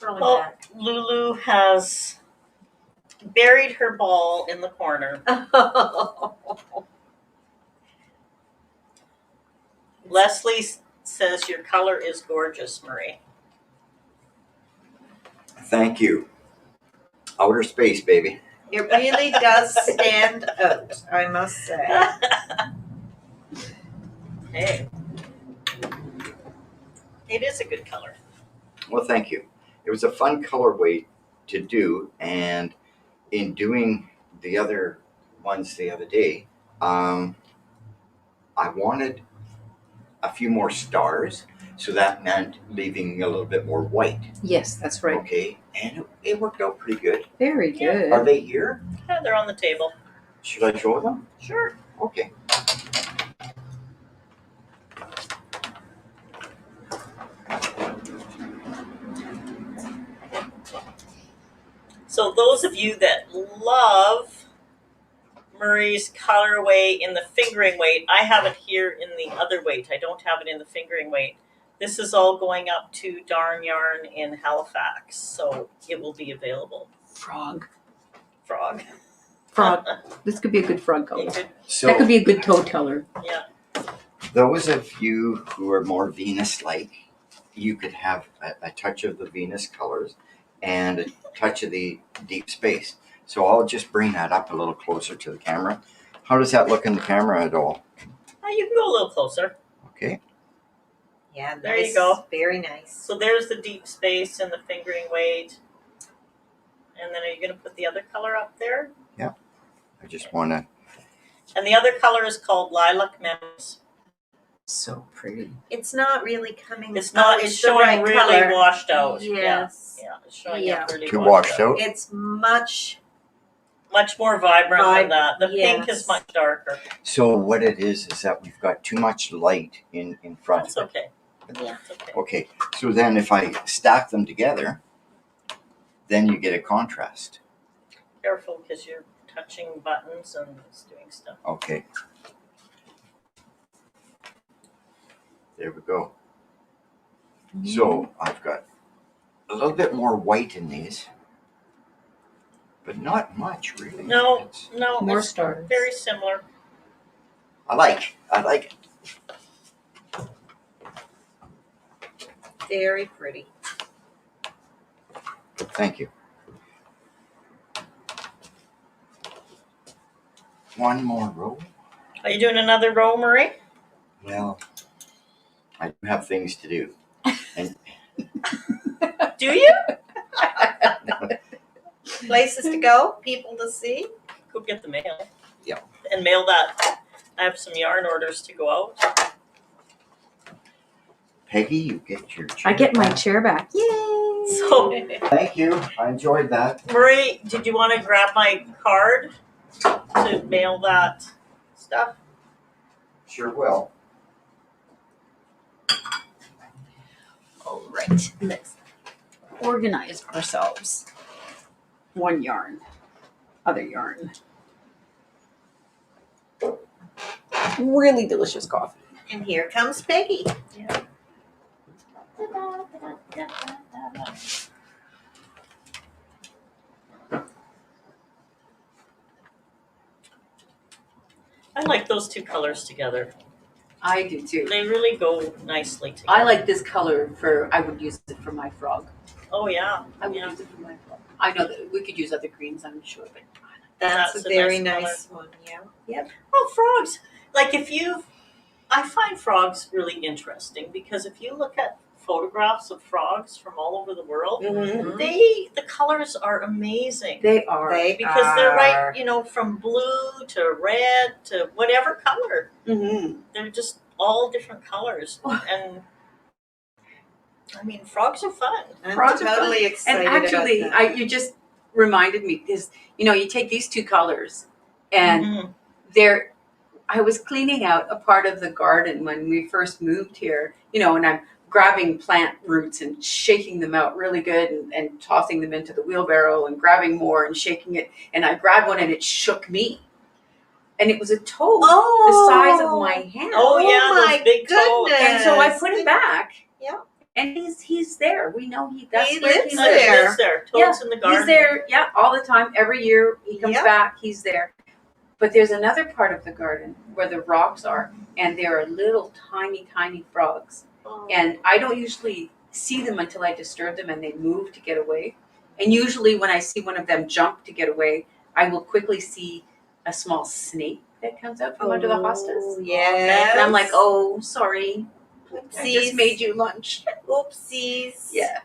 Probably Oh, back. Lulu has buried her ball in the corner. Leslie says your color is gorgeous, Marie. Thank you. Outer space, baby. It really does stand out, I must say. Hey. It is a good color. Well, thank you. It was a fun colorway to do, and in doing the other ones the other day, I wanted a few more stars, so that meant leaving a little bit more white. Yes, that's right. Okay, and it worked out pretty good. Very Yeah. good. Are they here? Yeah, they're on the table. Should I show them? Sure. Okay. So those of you that love Murray's colorway in the fingering weight. I have it here in the other weight. I don't have it in the fingering weight. This is all going up to Darn Yarn in Halifax, so it will be available. Frog. Frog. This could be a good frog color. So That could be a good toe teller. Yeah. those of you who are more Venus-like, you could have a touch of the Venus colors and a touch of the deep space. So I'll just bring that up a little closer to the camera. How does that look in the camera at all? You can go a little closer. Okay. Yeah, nice. There you go. Very nice. So there's the deep space and the fingering weight. And then are you going to put the other color up there? Yeah. I just want to. And the other color is called Lilac Memories. So pretty. It's not really coming. It's not, it's the showing right really color. washed out. Yes. Yeah, it's showing Yeah. up really Too washed out? It's much. Much more vibrant than that. The pink Yes. is much darker. So what it is that we've got too much light in front That's of it. okay. Yeah. That's okay. Okay. So then if I stack them together, then you get a contrast. Careful because you're touching buttons and it's doing stuff. Okay. There we go. So I've got a little bit more white in these, but not much really. No, It's- no, More it's stars. very similar. I like it. Very pretty. Thank you. One more row. Are you doing another row, Marie? Well, I do have things to do. Do you? Places to go, people to see. Go get the mail. Yeah. And mail that. I have some yarn orders to go out. Peggy, you get your chair I get my back. chair back. Yay! So, Thank you. I enjoyed that. Marie, did you want to grab my card to mail that stuff? Sure will. All right, let's organize ourselves. One yarn, other yarn. Really delicious coffee. And here comes Peggy. I like those two colors together. I do too. They really go nicely together. I like this color I would use it for my frog. Oh, yeah. I would use it for my frog. I know that we could use other greens, I'm sure, but That's That's a a very nice nice one. Yeah. Oh, frogs. Like I find frogs really interesting because if you look at photographs of frogs from all over the world, Mm-hmm. the colors are amazing. they are. Because they're right, from blue to red to whatever color. Mm-hmm. They're just all different colors. And I mean, frogs are fun. I'm Frogs are totally And excited actually, about that. you just reminded me because you take these two colors, and Mhm. I was cleaning out a part of the garden when we first moved here, and I'm grabbing plant roots and shaking them out really good and tossing them into the wheelbarrow and grabbing more and shaking it. And I grabbed one and it shook me. And it was a toad the size of my hand. Oh, yeah, my those big toads. goodness. And so I put him back. Yeah. And he's there. We know that's He where lives he Oh, lives. it there. lives there. Toads in the garden. He's there, all the time. Every year he comes Yep. back, he's there. But there's another part of the garden where the rocks are, and there are little tiny, tiny frogs. Oh. And I don't usually see them until I disturb them and they move to get away. And usually when I see one of them jump to get away, I will quickly see a small snake that comes out from under the hostas. Yes. And I'm like, oh, sorry. I Oopsies. just made you lunch. Oopsies. Yeah.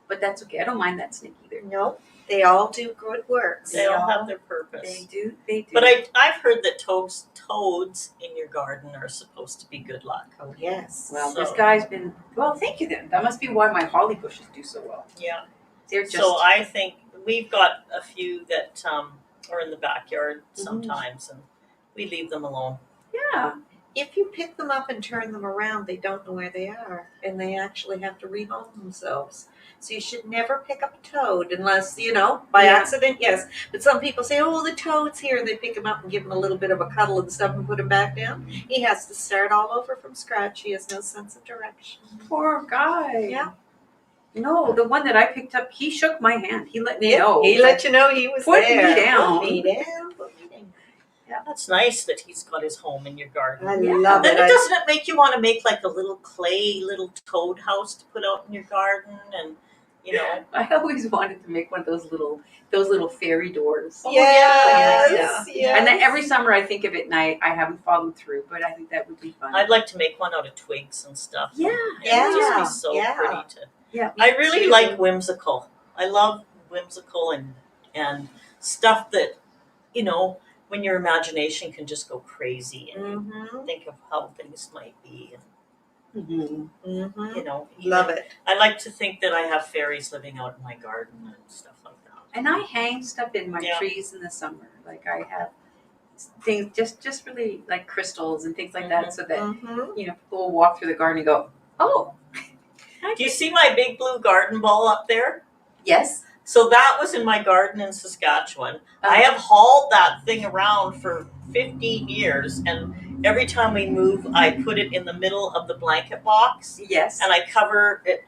But that's okay. I don't mind that snake either. No, they all do good work. They all have their purpose. They do. They do. But I've heard that toads in your garden are supposed to be good luck. Oh, yes. Well, So- this guy's been. Well, thank you then. That must be why my holly bushes do so well. Yeah. They're just. So I think we've got a few that are in the backyard sometimes, and we leave them alone. Yeah. if you pick them up and turn them around, they don't know where they are, and they actually have to rehome themselves. So you should never pick up a toad unless, by Yeah. accident, yes. But some people say, oh, the toad's here, and they pick him up and give him a little bit of a cuddle and stuff and put him back down. He has to start all over from scratch. He has no sense of direction. Poor guy. Yeah. No, the one that I picked up, he shook my hand. He let me Yeah, know. he let you know he was Put there. me down. Put me down. Put me down. That's nice that he's got his home in your garden. I Yeah. love Then it. doesn't it make you want to make like a little clay little toad house to put out in your garden, and I always wanted to make one of those little fairy doors. Oh, Yes, yes. And then every summer I think of it and I haven't followed through, but I think that would be fun. I'd like to make one out of twigs and stuff. Yeah. It would just be so Yeah. pretty to. Yeah. I really too. like whimsical. I love whimsical and stuff that, when your imagination can just go crazy and Mm-hmm. think of how things might be. Mm-hmm. Mm-hmm. Even- Love it. I like to think that I have fairies living out in my garden and stuff like that. And I hang stuff in my Yeah. trees in the summer. Like I have things just really like crystals and things like that, so that Mm-hmm. people will walk through the garden and go, oh, Do you see my big blue garden ball up there? yes. So that was in my garden in Saskatchewan. I have hauled that thing around for 15 years, and every time we move, I put it in the middle of the blanket box, Yes. and I cover it.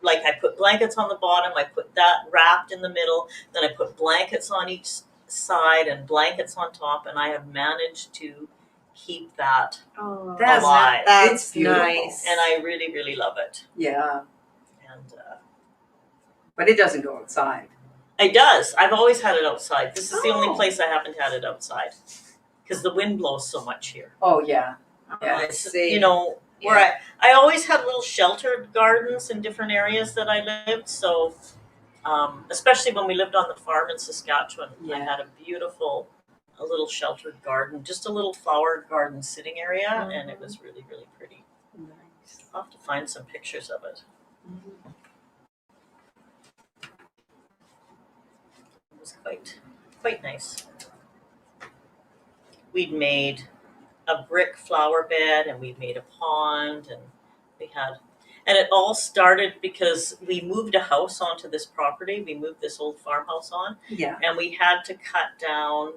Like I put blankets on the bottom, I put that wrapped in the middle, then I put blankets on each side and blankets on top, and I have managed to keep that, Oh, That's- alive. That's It's beautiful. nice. And I really, really love it. Yeah. And But it doesn't go outside. it does. I've always had it outside. This is the only Oh. place I haven't had it outside because the wind blows so much here. Oh yeah. Yeah. I It's, see. where I always had little sheltered gardens in different areas that I lived. So, especially when we lived on the farm in Saskatchewan, I Yeah. had a little sheltered garden, just a little flower garden sitting area, and it was really, really pretty. Nice. I'll have to find some pictures of it. It was quite nice. We'd made a brick flower bed, and we'd made a pond, and it all started because we moved a house onto this property. We moved this old farmhouse on, Yeah. and we had to cut down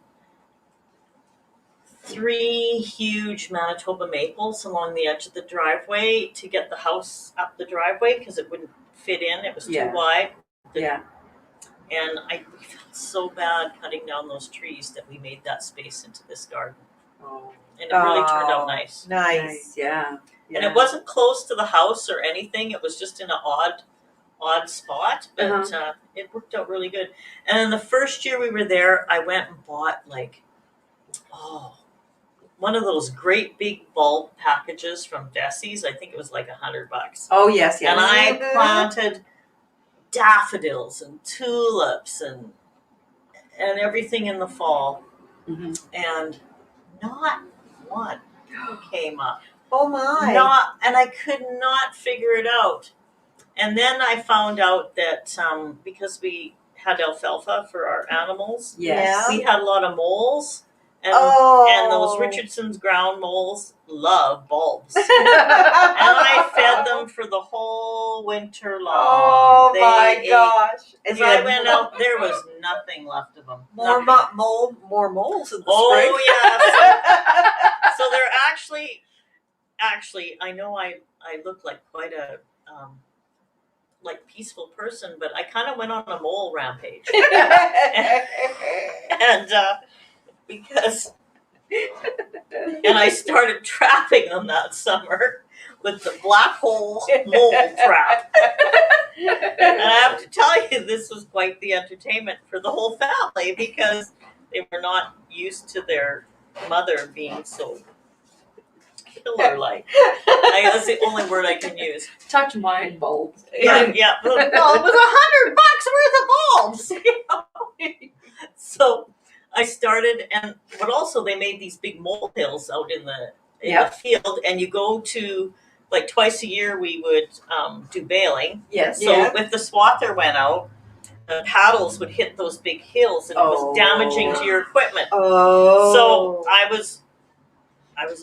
3 huge Manitoba maples along the edge of the driveway to get the house up the driveway because it wouldn't fit in. It was too Yeah. wide. Yeah. And we felt so bad cutting down those trees that we made that space into this garden. Oh. And it really turned Oh. out nice. Nice. Yeah. And it wasn't close to the house or anything. It was just in an odd spot, but it worked out really good. And then the first year we were there, I went and bought one of those great big bulb packages from Desi's. I think it was like $100. Oh yes. Yes. And I Mhm. planted daffodils and tulips and everything in the fall, Mhm. and not one came up. Oh my. And I could not figure it out. And then I found out that because we had alfalfa for our animals, Yes. we had a lot of moles, and those Richardson's ground moles love bulbs. And I fed them for the whole winter long. Oh my ate. gosh. As I went out, there was nothing left of them. More Nothing. more moles in the Oh spring. yeah. So they're actually, I know I look like quite a peaceful person, but I kind of went on a mole rampage, and because I started trapping them that summer with the black hole mole trap. And I have to tell you, this was quite the entertainment for the whole family because they were not used to their mother being so killer-like. That's the only word I can use. Touch my bulbs. Yeah. Well, it was $100 worth of bulbs. So I started, but also they made these big molehills out in the field, and you go to like twice a year we would do baling. Yes. So Yeah. if the swather went out, the paddles would hit those big hills, and it was damaging to your equipment. Oh. So I was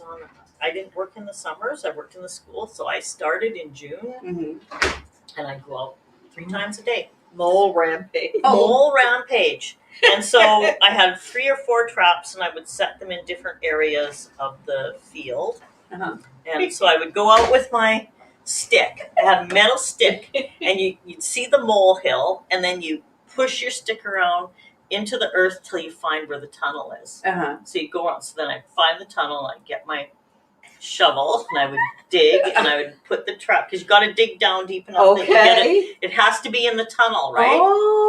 on I didn't work in the summers. I worked in the school, so I started in June, Mm-hmm. and I go out 3 times a day. Mole rampage. Mole rampage. And so I had 3 or 4 traps, and I would set them in different areas of the field. Uh-huh. And so I would go out with my stick. I had a metal stick, and you'd see the molehill, and then you push your stick around into the earth till you find where the tunnel is. Uh-huh. So you go on. So then I'd find the tunnel, I'd get my shovel, and I would dig, and I would put the trap, because you got to dig down deep enough that you get it. It has to be in the tunnel, right?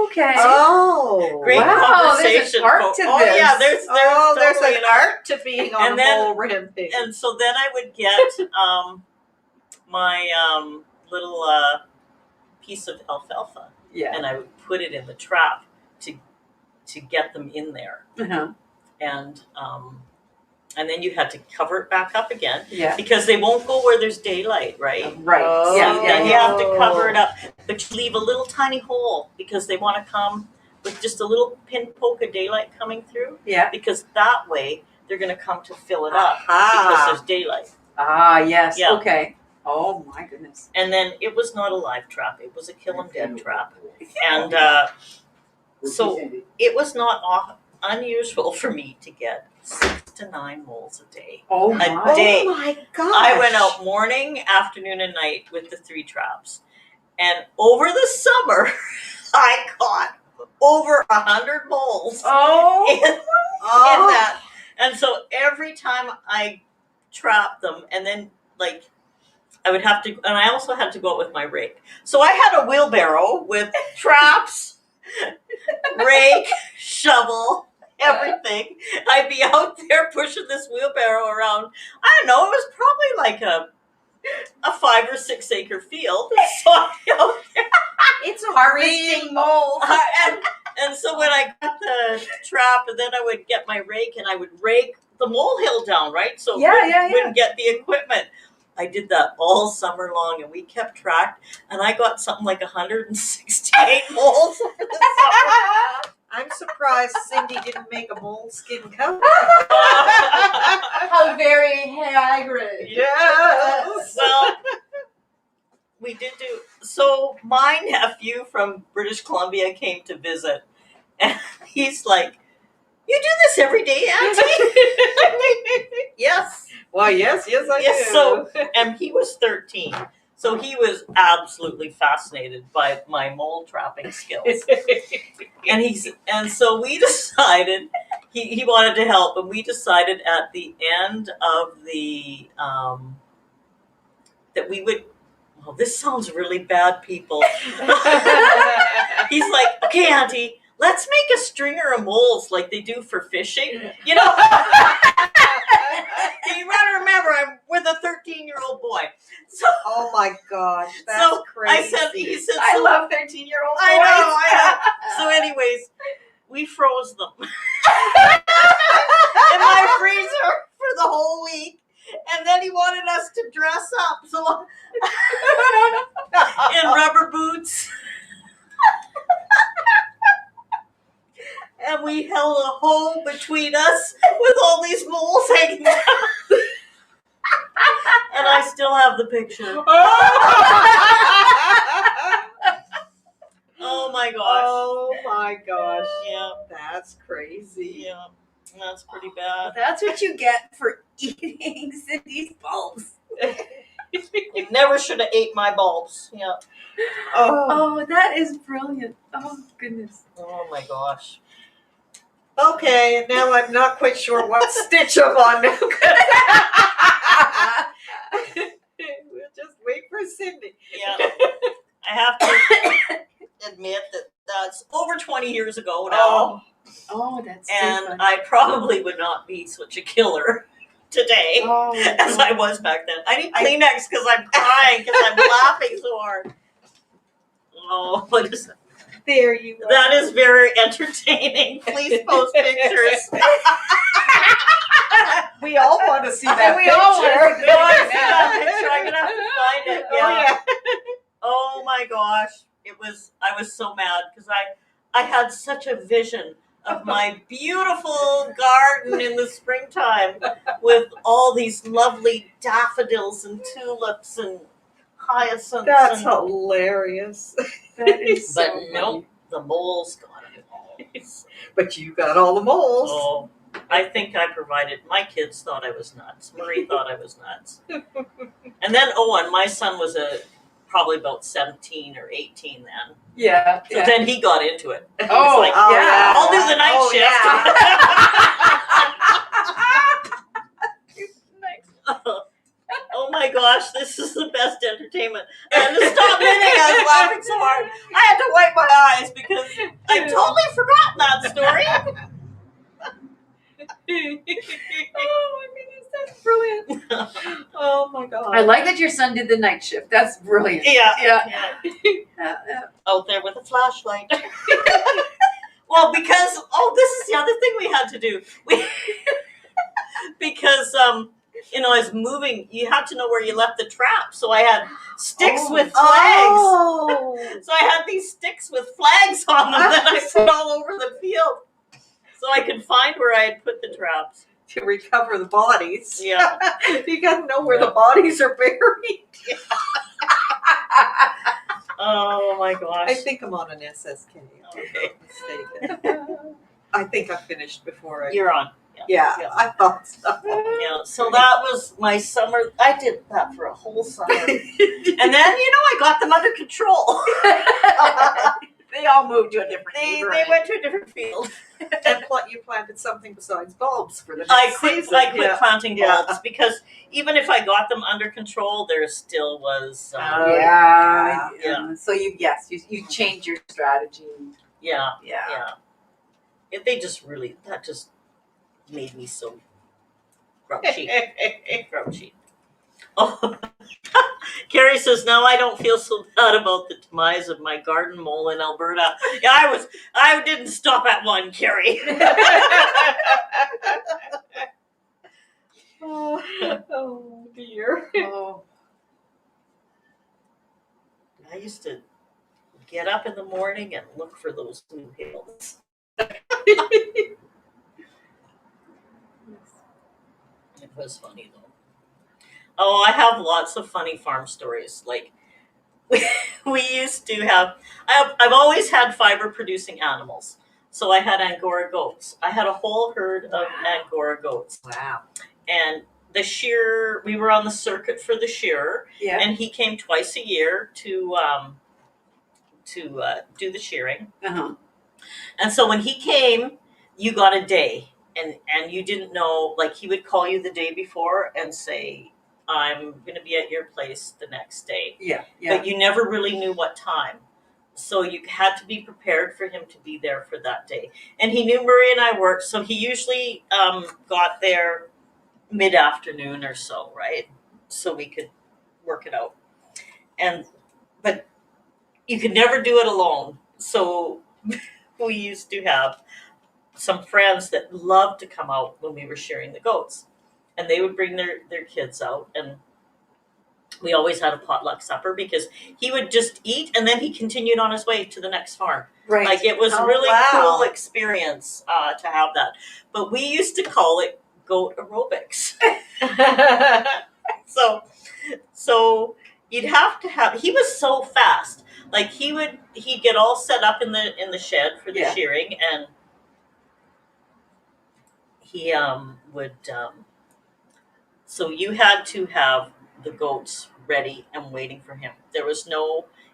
Okay. Oh, Great wow, there's conversation. an art to oh this. yeah, there's totally an art to being on And a then- mole rampage. And so then I would get my little piece of alfalfa, Yeah. and I would put it in the trap to get them in there, Uh-huh. and then you had to cover it back up again, Yeah. because they won't go where there's daylight, right? Right. Oh. Yeah. So Yeah. then you Yeah. have to cover it up, but you leave a little tiny hole, because they want to come with just a little pin poke of daylight coming through, Yeah. because that way they're going to come to fill it up, Aha. because there's daylight. Ah, yes. Yeah. Okay. Oh my goodness. And then it was not a live trap; it was a kill 'em dead trap, and so it was not unusual for me to get 6 to 9 moles a day. Oh A my. day. Oh my gosh. I went out morning, afternoon, and night with the 3 traps, and over the summer, I caught over 100 moles Oh. in Oh. that. And so every time I trapped them, and then like I would have to, and I also had to go out with my rake. So I had a wheelbarrow with traps, rake, shovel, everything. I'd be out there pushing this wheelbarrow around. I don't know, it was probably like a 5 or 6 acre field. So I'd be out there. It's harvesting moles. And so when I got the trap, and then I would get my rake and I would rake the molehill down, right? So wouldn't get the equipment. I did that all summer long, and we kept track, and I got something like 168 moles over the summer. I'm surprised Cindy didn't make a moleskin coat. How very hagrid. Yes. Well, we did do. So my nephew from British Columbia came to visit, and he's like, "You do this every day, Auntie?" Yes. Why, yes, I Yes, do. so, and he was 13. So he was absolutely fascinated by my mole trapping skills. And so we decided, he wanted to help, and we decided at the end of the, that we would, well, this sounds really bad, people. He's like, "Okay, Auntie, let's make a stringer of moles like they do for fishing." You know? You gotta remember, I'm with a 13-year-old boy. So, Oh my gosh, that's so crazy. he said, I so, love 13-year-old boys. I know. So anyways, we froze them in my freezer for the whole week. And then he wanted us to dress up. So in rubber boots. And we held a hole between us with all these moles hanging down. And I still have the picture. Oh my gosh. Oh my gosh. Yeah, That's crazy. yeah. That's pretty bad. That's what you get for eating Cindy's bulbs. You never should have ate my bulbs. Yeah. Oh. Oh, that is brilliant. Oh, goodness. Oh my gosh. Okay, and now I'm not quite sure what stitch I'm on now. We'll just wait for Cindy. Yeah. I have to admit that that's over 20 years ago now. Oh, that's so And funny. I probably would not be such a killer today Oh, as I was back then. I need Kleenex because I'm crying because I'm laughing so hard. Oh, what is that? There you are. That is very entertaining. Please post pictures. We all want to see that We all picture. want to see No, I that see that picture. I'm gonna have to find it. Oh, Yeah. yeah. Oh my gosh. I was so mad because I had such a vision of my beautiful garden in the springtime with all these lovely daffodils and tulips and hyacinths. That's and, hilarious. That is but so nope, the moles got it all. But you got all the moles. Oh, I think I provided. My kids thought I was nuts. Marie thought I was nuts. And then Owen, my son, was probably about 17 or 18 then. Yeah. So then he got into it. He was Oh, like, yeah. I'll do the night shift. Oh my gosh, this is the best entertainment. And to stop knitting, I was laughing so hard. I had to wipe my eyes because I totally forgotten that story. Oh my goodness, that's brilliant. Oh my god. I like that your son did the night shift. That's brilliant. Yeah. Yeah. Out there with a flashlight. Well, because this is the other thing we had to do. Because as moving, you had to know where you left the trap. So I had sticks with flags. Oh. So I had these sticks with flags on them that I put all over the field, so I could find where I had put the traps. To recover the bodies. Yeah. You gotta know where the bodies are buried. Oh my gosh. I think I'm on an SSK. If I'm not mistaken. I think I finished before I. You're on. Yeah, I thought so. Yeah. So that was my summer. I did that for a whole summer, and then I got them under control. They all moved to a different They neighborhood. went to a different field. And you planted something besides bulbs for the next I quit season. planting Yeah. bulbs because even if I got them under control, there still was. Yeah. So you changed your strategy. Yeah. Yeah. That just made me so grouchy. Grouchy. Oh, Carrie says, now I don't feel so bad about the demise of my garden mole in Alberta. Yeah, I didn't stop at one, Carrie. Oh dear. Oh. I used to get up in the morning and look for those new hills. It was funny though. Oh, I have lots of funny farm stories. Like we used to have. I've always had fiber producing animals. So I had Angora goats. I had a whole herd of Angora goats. Wow. And the shearer, we were on the circuit for the shearer, Yeah. and he came twice a year to do the shearing. Uh-huh. And so when he came, you got a day, and you didn't know. Like he would call you the day before and say, I'm going to be at your place the next day. Yeah. But you never really knew what time. So you had to be prepared for him to be there for that day. And he knew Marie and I worked, so he usually got there mid-afternoon or so, right? So we could work it out. But you could never do it alone. So we used to have some friends that loved to come out when we were shearing the goats. And they would bring their kids out, and we always had a potluck supper because he would just eat and then he continued on his way to the next farm. Right. Like it was Oh, really wow. cool experience to have that. But we used to call it goat aerobics. So you'd have to have. He was so fast. Like he'd get all set up in the shed for the shearing, and he would. So you had to have the goats ready and waiting for him.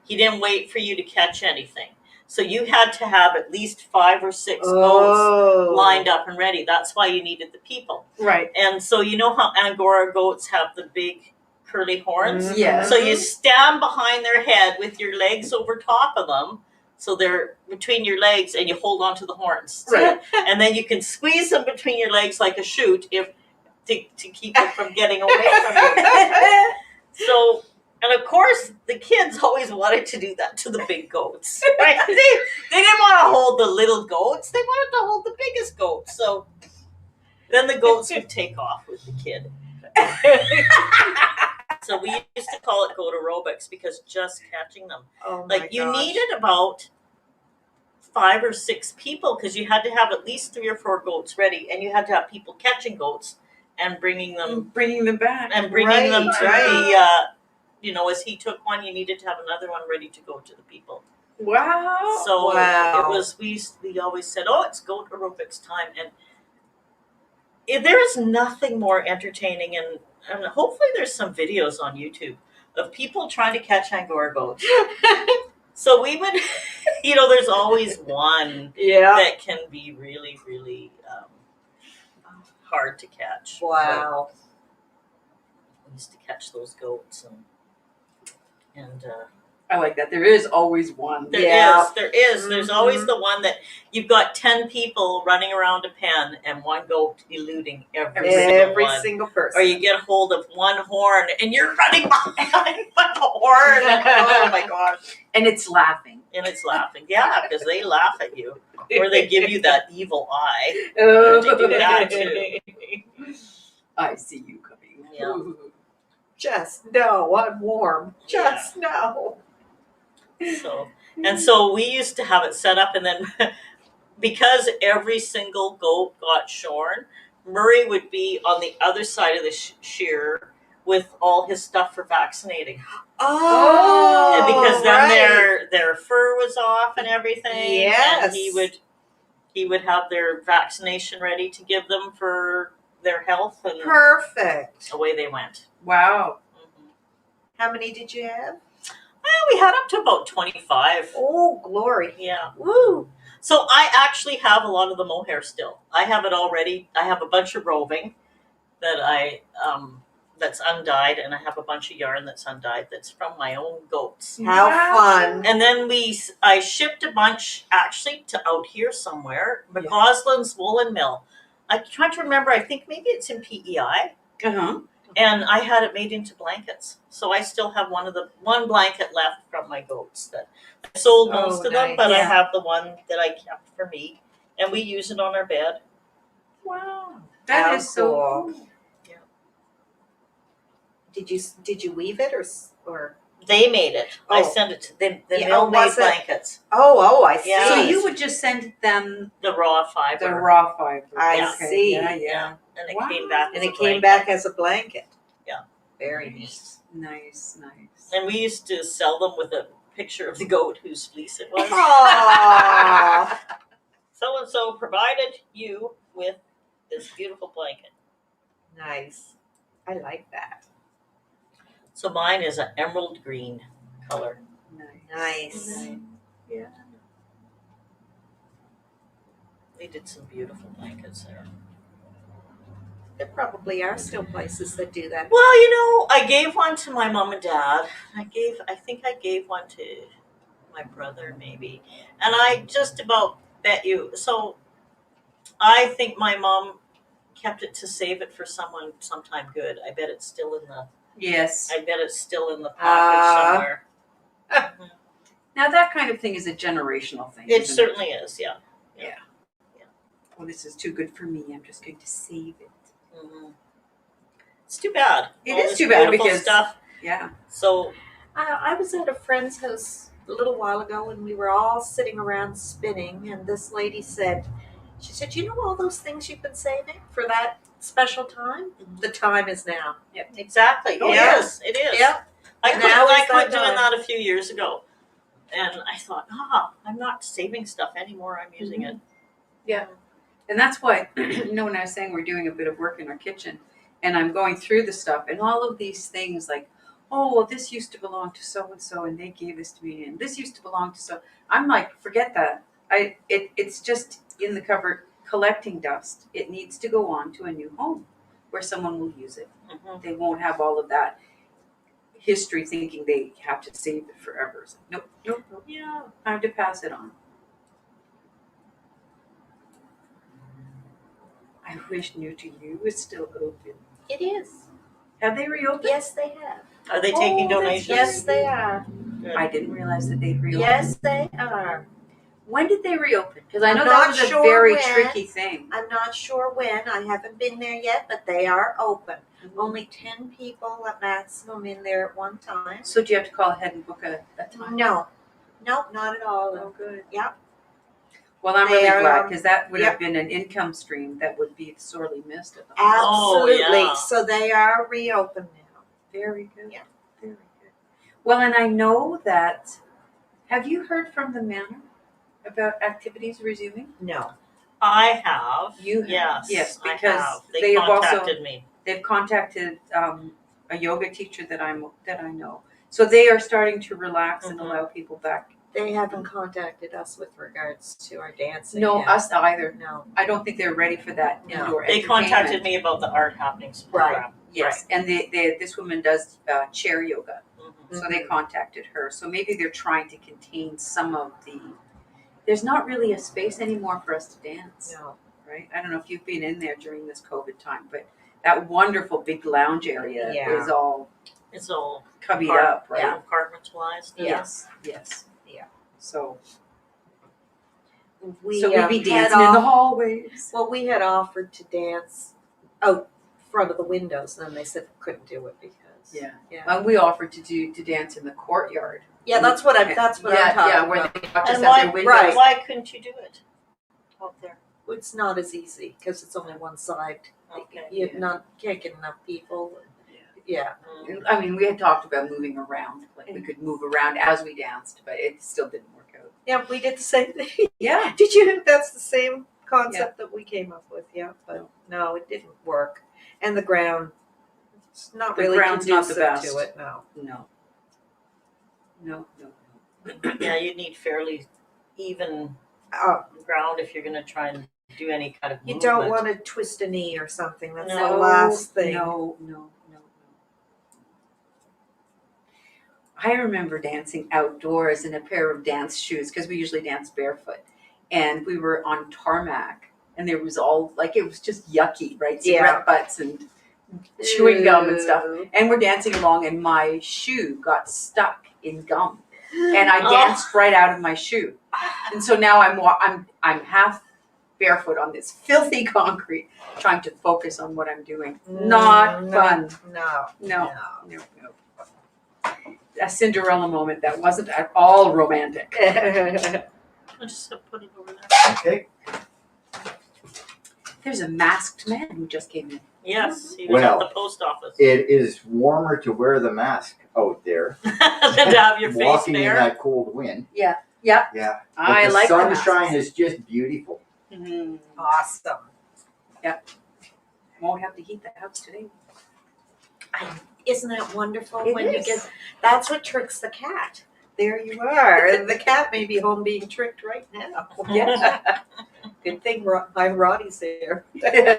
He didn't wait for you to catch anything. So you had to have at least 5 or 6 goats lined up and ready. That's why you needed the people. Right. And so you know how Angora goats have the big curly horns? Mm-hmm. Yeah. So you stand behind their head with your legs over top of them. So they're between your legs and you hold onto the horns. Right. And then you can squeeze them between your legs like a chute to keep it from getting away from you. So, and of course, the kids always wanted to do that to the big goats. Right? They didn't want to hold the little goats. They wanted to hold the biggest goats. So then the goats would take off with the kid. So we used to call it goat aerobics because just catching them. Oh like you needed about 5 or 6 people because you had to have at least 3 or 4 goats ready, and you had to have people catching goats and bringing them back. and bringing them to Right. the as he took one, you needed to have another one ready to go to the people. Wow. So Wow. it was. We always said, "Oh, it's goat aerobics time," and there is nothing more entertaining, and hopefully there's some videos on YouTube of people trying to catch Angora goats. So we would, there's always one Yeah. that can be really, really hard to catch. Wow. But we used to catch those goats, and I like that. There is always one. there Yeah. is. There's always Mhm. the one that you've got 10 people running around a pen and one goat eluding every Single person. Or you get hold of one horn and you're running behind the horn. Oh my gosh. And it's laughing. And it's laughing. Yeah, because they laugh at you. Or they give you that evil eye. Oh. They do that too. I see you coming. Yeah. Ooh. Just no, I'm warm. Just no. So we used to have it set up, and then because every single goat got shorn, Murray would be on the other side of the shearer with all his stuff for vaccinating. Oh, And because then right. their fur was off and everything. Yes. And he would have their vaccination ready to give them for their health, and Perfect. away they went. Wow. Mm-hmm. How many did you have? Well, we had up to about 25. Oh, glory. Yeah. Woo. So I actually have a lot of the mohair still. I have it already. I have a bunch of roving that that's undyed, and I have a bunch of yarn that's undyed that's from my own goats. How Wow. fun. And then I shipped a bunch actually to out here somewhere, McCausland's Woolen Mill. I'm trying to remember. I think maybe it's in PEI. Uh-huh. And I had it made into blankets. So I still have one blanket left from my goats that I sold most of them, nice. but I Yeah. have the one that I kept for me. And we use it on our bed. Wow. That How is so cool. cool. Did you weave it or? They made it. I Oh. sent it to them. The Yeah, mill made was it? blankets. Oh, I see. Yeah. So you would just send them The raw fiber. the raw fiber. I Yeah. see. Yeah. And it Wow. came back And as it a came blanket. back as a blanket. Yeah. Very nice. Nice. And we used to sell them with a picture of the goat whose fleece it was. Aww. So and so provided you with this beautiful blanket. Nice. I like that. So mine is an emerald green color. Nice. Yeah. They did some beautiful blankets there. There probably are still places that do that. Well, I gave one to my mom and dad. I think I gave one to my brother maybe. And I just about bet you. So I think my mom kept it to save it for someone sometime good. I bet it's still in the Yes. package somewhere. Mhm. Now that kind of thing is a generational thing. It isn't certainly is, yeah. Well, this is too good for me. I'm just going to save it. Mm-hmm. It's too bad. It All is this too bad beautiful because- stuff. Yeah. So I was at a friend's house a little while ago and we were all sitting around spinning and this lady said, you know all those things you've been saving for that special time? The time is now. exactly, Oh, yeah. it is. Yep. I Now is quit that doing time. that a few years ago, and I thought, I'm not saving stuff anymore. I'm using it. Yeah. And that's why, when I was saying we're doing a bit of work in our kitchen and I'm going through the stuff and all of these things like, oh, well, this used to belong to so-and-so and they gave this to me and this used to belong to so. I'm like, forget that. It's just in the cupboard collecting dust. It needs to go on to a new home where someone will use it. Mm-hmm. They won't have all of that history thinking they have to save it forever. It's like, nope. Yeah. Time to pass it on. I wish New to You is still open. It is. Have they reopened? Yes, they have. Are they taking Oh, that's donations? Yes, they are. Good. I didn't realize that they'd reopened. Yes, they are. When did they reopen? Because I know I'm that not was a sure very when. tricky thing. I'm not sure when. I haven't been there yet, but they are open. Only 10 people at maximum in there at one time. So do you have to call ahead and book a time? No, not at all. Oh, good. Yep. Well, I'm They really are, glad because that would yep. have been an income stream that would be sorely missed at the Oh, Absolutely. yeah. So they are reopened now. Very good. Yeah. Very good. Well, and I know that. Have you heard from the manor about activities resuming? No. I have. You have. Yes. Yes, I because have. they They have also- contacted me. They've contacted a yoga teacher that I know. So they are starting to relax and Mhm. allow people back. They haven't contacted us with regards to our dancing. No, yet. us either. No. I don't think they're ready for that No. indoor They entertainment. contacted me about the art happenings program. Yes, and this woman does chair yoga. Mhm. So they contacted her. So maybe they're trying to contain some of the. There's not really a space anymore for us to dance, No. right? I don't know if you've been in there during this COVID time, but that wonderful big lounge area Yeah. is all It's all cubbied up, right? compartmentalized. Yes. Yeah. So We, we'd be had dancing in the hallways. Well, we had offered to dance out front of the windows, and then they said we couldn't do it because. Yeah. Yeah. And we offered to dance in the courtyard. Yeah, that's what I'm talking where about. they watch us And at why, their windows. Right. why couldn't you do it out there? It's not as easy because it's only one side. Okay. You Yeah. can't get enough people. Yeah. Mm. I mean, we had talked about moving around, like we could move around as we danced, but it still didn't work out. Yeah, we did the same thing. Yeah. Did you? That's the same concept that we came up with. Yeah, but no, it didn't work. And the ground, it's not The really ground's not the conducive best. to it. No. No. Yeah, you need fairly even ground if you're going to try and do any kind of You movement. don't want to twist a knee or something. That's No, the last thing. No. I remember dancing outdoors in a pair of dance shoes because we usually dance barefoot, and we were on tarmac, and there was all like it was just yucky, right? Cigarette butts and chewing gum and stuff, Ooh. and we're dancing along, and my shoe got stuck in gum, and I danced right out of my shoe, and so now I'm half barefoot on this filthy concrete, trying to focus on what I'm doing. Not No. fun. No. No. A Cinderella moment that wasn't at all romantic. I'll just put it over there. Okay. There's a masked man who just came in. Yes, he was Well, at the post office. It is warmer to wear the mask out there Than to have your face walking in bare. that cold wind. Yeah. Yeah. But I the like the sunshine masks. is just beautiful. Mhm. Awesome. Won't have to heat the house today. Isn't that wonderful? It when is. you get that's what tricks the cat. There you are. And the cat may be home being tricked right now. Yeah. Good thing my Roddy's there. Yeah.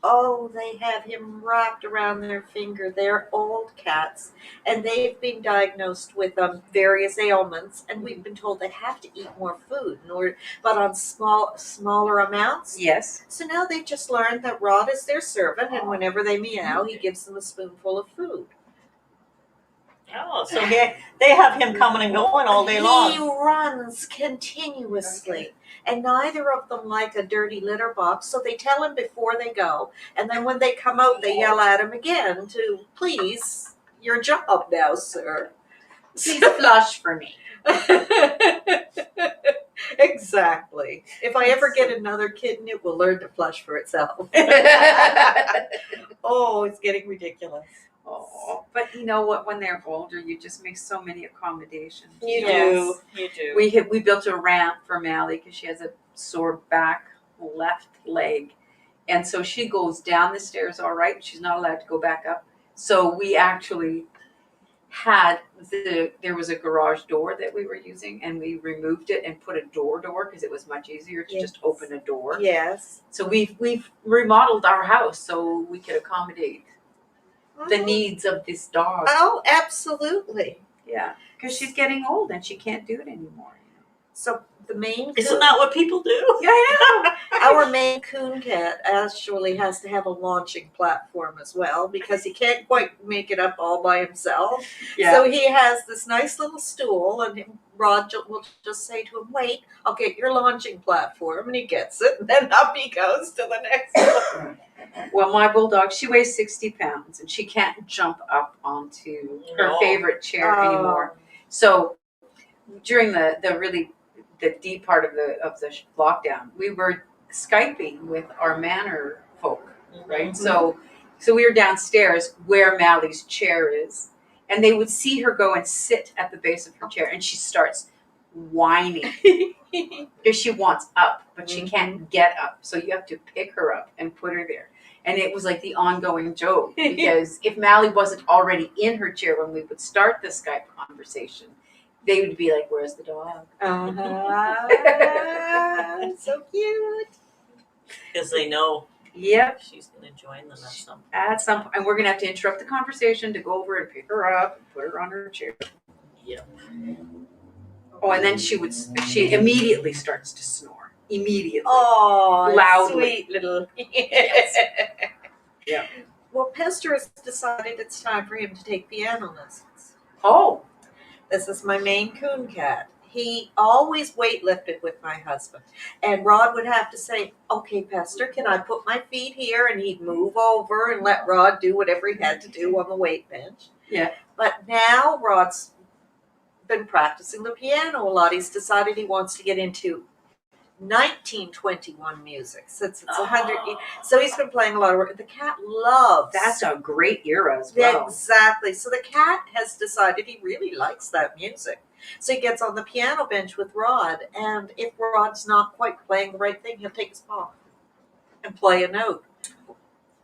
Oh, they have him wrapped around their finger. They're old cats, and they've been diagnosed with various ailments, and we've been told they have to eat more food in order, but on smaller amounts. Yes. So now they've just learned that Rod is their servant, and whenever they meow, he gives them a spoonful of food. Oh, so they have him coming and going all day He long. runs continuously, and neither of them like a dirty litter box, so they tell him before they go, and then when they come out, they yell at him again to, please, your job now, sir. Please flush for me. Exactly. If I ever get another kitten, it will learn to flush for itself. Oh, it's getting ridiculous. Oh, but you know what? When they're older, you just make so many accommodations. You do. We built a ramp for Mally because she has a sore back left leg, and so she goes down the stairs all right. She's not allowed to go back up. So we actually had there was a garage door that we were using, and we removed it and put a door because it was much easier to just open a door. Yes. So we've remodeled our house so we could accommodate the needs of this dog. Oh, absolutely. Yeah, because she's getting old and she can't do it anymore. So the Maine Isn't that what people do? Yeah, I our Maine Coon cat actually has to have a launching platform as well because he can't quite make it up all by himself. know. So he has this nice little stool, and Rod will just say to him, "Wait, I'll get your launching platform," and he gets it, and then up he goes to the next one. Well, my bulldog, she weighs 60 pounds and she can't jump up onto her No. favorite chair anymore. So during the deep part of the lockdown, we were Skyping with our manor folk, right? Mhm. So we were downstairs where Mally's chair is, and they would see her go and sit at the base of her chair, and she starts whining because she wants up, but she can't get up. So you have to pick her up and put her there. And it was like the ongoing joke because if Mally wasn't already in her chair when we would start the Skype conversation, they would be like, "Where's the dog?" So cute. Because they know Yep. she's going to join them at some point. At some point, and we're gonna have to interrupt the conversation to go over and pick her up and put her on her chair. Yep. Oh, and then she immediately starts to snore. Immediately. Oh, Loudly. sweet little. Yeah. Well, Pester has decided it's time for him to take piano lessons. Oh. This is my Maine Coon cat. He always weightlifted with my husband. And Rod would have to say, "Okay, Pester, can I put my feet here?" And he'd move over and let Rod do whatever he had to do on the weight bench. Yeah. But now Rod's been practicing the piano a lot. He's decided he wants to get into 1921 music since it's 100. So he's been playing a lot of work. The cat loves. That's a great era as well. Exactly. So the cat has decided he really likes that music. So he gets on the piano bench with Rod, and if Rod's not quite playing the right thing, he'll take his paw and play a note.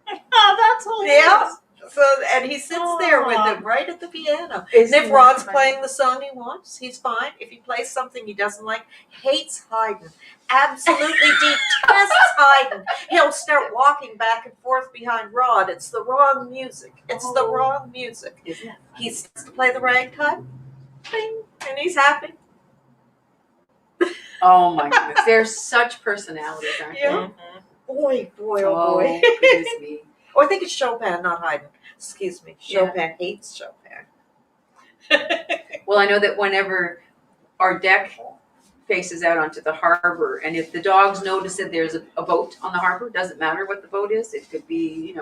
Oh, that's hilarious. Yeah. So and he sits there with him right at the piano. Isn't And if that Rod's funny? playing the song he wants, he's fine. If he plays something he doesn't like, hates Haydn, absolutely detests Haydn, he'll start walking back and forth behind Rod. It's the wrong music. It's the wrong music. Isn't it? He starts to play the ragtime, bing, and he's happy. Oh my goodness. They're such personalities, aren't they? Yeah. Boy, boy, oh Oh, boy. goodness me. Oh, I think it's Chopin, not Haydn. Excuse me. Chopin hates Chopin. Well, I know that whenever our deck faces out onto the harbor, and if the dogs notice that there's a boat on the harbor, doesn't matter what the boat is. It could be,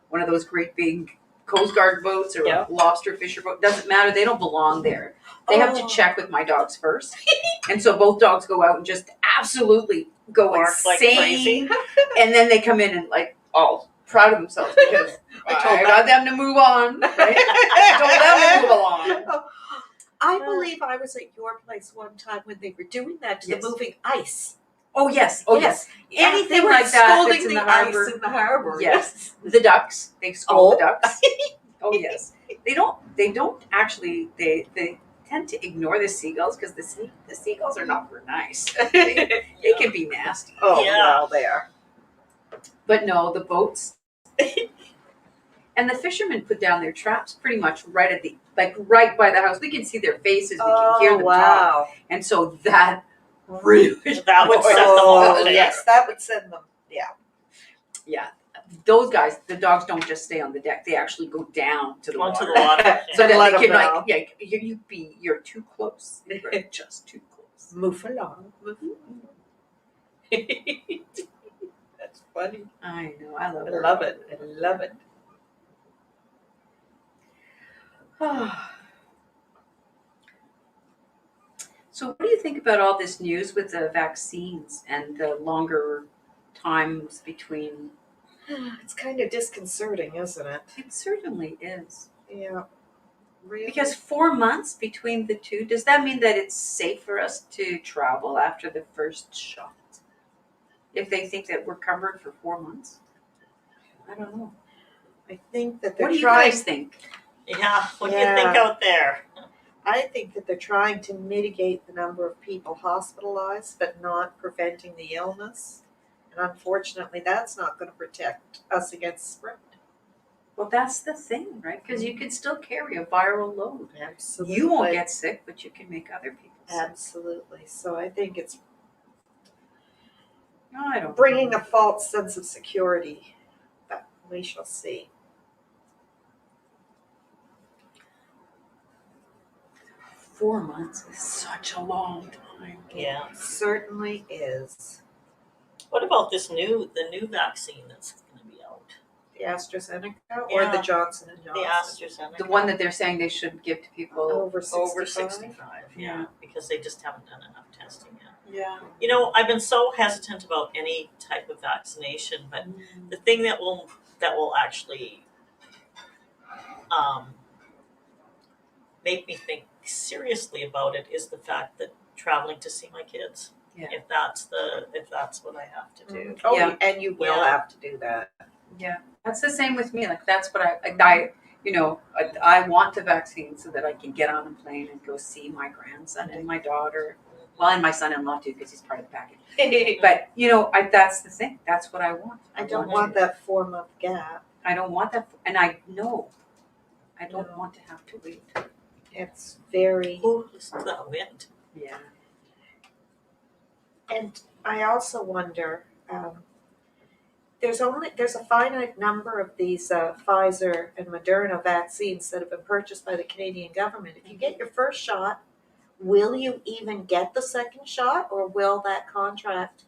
one of those great big Coast Guard boats or a lobster fisher boat. Doesn't matter. They don't belong there. They have to check with my dogs first. And so both dogs go out and just absolutely go Bark like insane. crazy. And then they come in and all proud of themselves because I got them to move on. Right? I told them to move along. I believe I was at your place one time when they were doing that to Yes. the moving ice. Oh yes. Oh yes. Yeah, Anything they were like that scolding that's in the the harbor. ice in the harbor. Yes. The ducks. They scold the Oh. ducks. Oh yes. They don't actually they tend to ignore the seagulls because the seagulls are not very nice. They can be nasty. Oh, Yeah. well, there. But no, the boats and the fishermen put down their traps pretty much right at right by the house. We can see their faces, we can hear them talk. Wow. And so that really That would set them Oh, off. yes, that would send them. Yeah. yeah. Those guys, the dogs don't just stay on the deck, they actually go down to the Onto water. the water. So that Let they them can know. you're too close. You're just too close. Move along. That's funny. I know, I love I it. love it. I love it. So what do you think about all this news with the vaccines and the longer times between? It's kind of disconcerting, isn't it? It certainly is. Yeah. Really? Because 4 months between the two, does that mean that it's safe for us to travel after the first shot? If they think that we're covered for 4 months? I don't know. I think that they're What do you trying. guys think? Yeah. What do you Yeah. think out there? I think that they're trying to mitigate the number of people hospitalized, but not preventing the illness. And unfortunately, that's not going to protect us against spread. Well, that's the thing, right? Because you can still carry a viral load. Absolutely. You won't get sick, but you can make other people sick. Absolutely. So I think it's No, I don't. bringing a false sense of security, but we shall see. 4 months is such a long time. Yeah. It certainly is. What about the new vaccine that's going to be out? The AstraZeneca or the Yeah. Johnson and The Johnson? AstraZeneca. The one that they're saying they should give to people. Over 65? over 65, yeah, because they just haven't done enough testing yet. Yeah. You know, I've been so hesitant about any type of vaccination, but the thing that will actually make me think seriously about it is the fact that traveling to see my kids. Yeah. If that's what I have to do. Oh, Yeah. and you will Yeah. have to do that. Yeah, that's the same with me. Like that's what I want the vaccine so that I can get on a plane and go see my grandson and my daughter. Well, and my son-in-law too, because he's part of the package. But that's the thing. That's what I want. I don't want that 4-month gap. I don't want that, and I know. I don't No. want to have to wait. It's very. Oh, listen to that wind. Yeah. And I also wonder, there's a finite number of these Pfizer and Moderna vaccines that have been purchased by the Canadian government. If you get your first shot, will you even get the second shot, or will that contract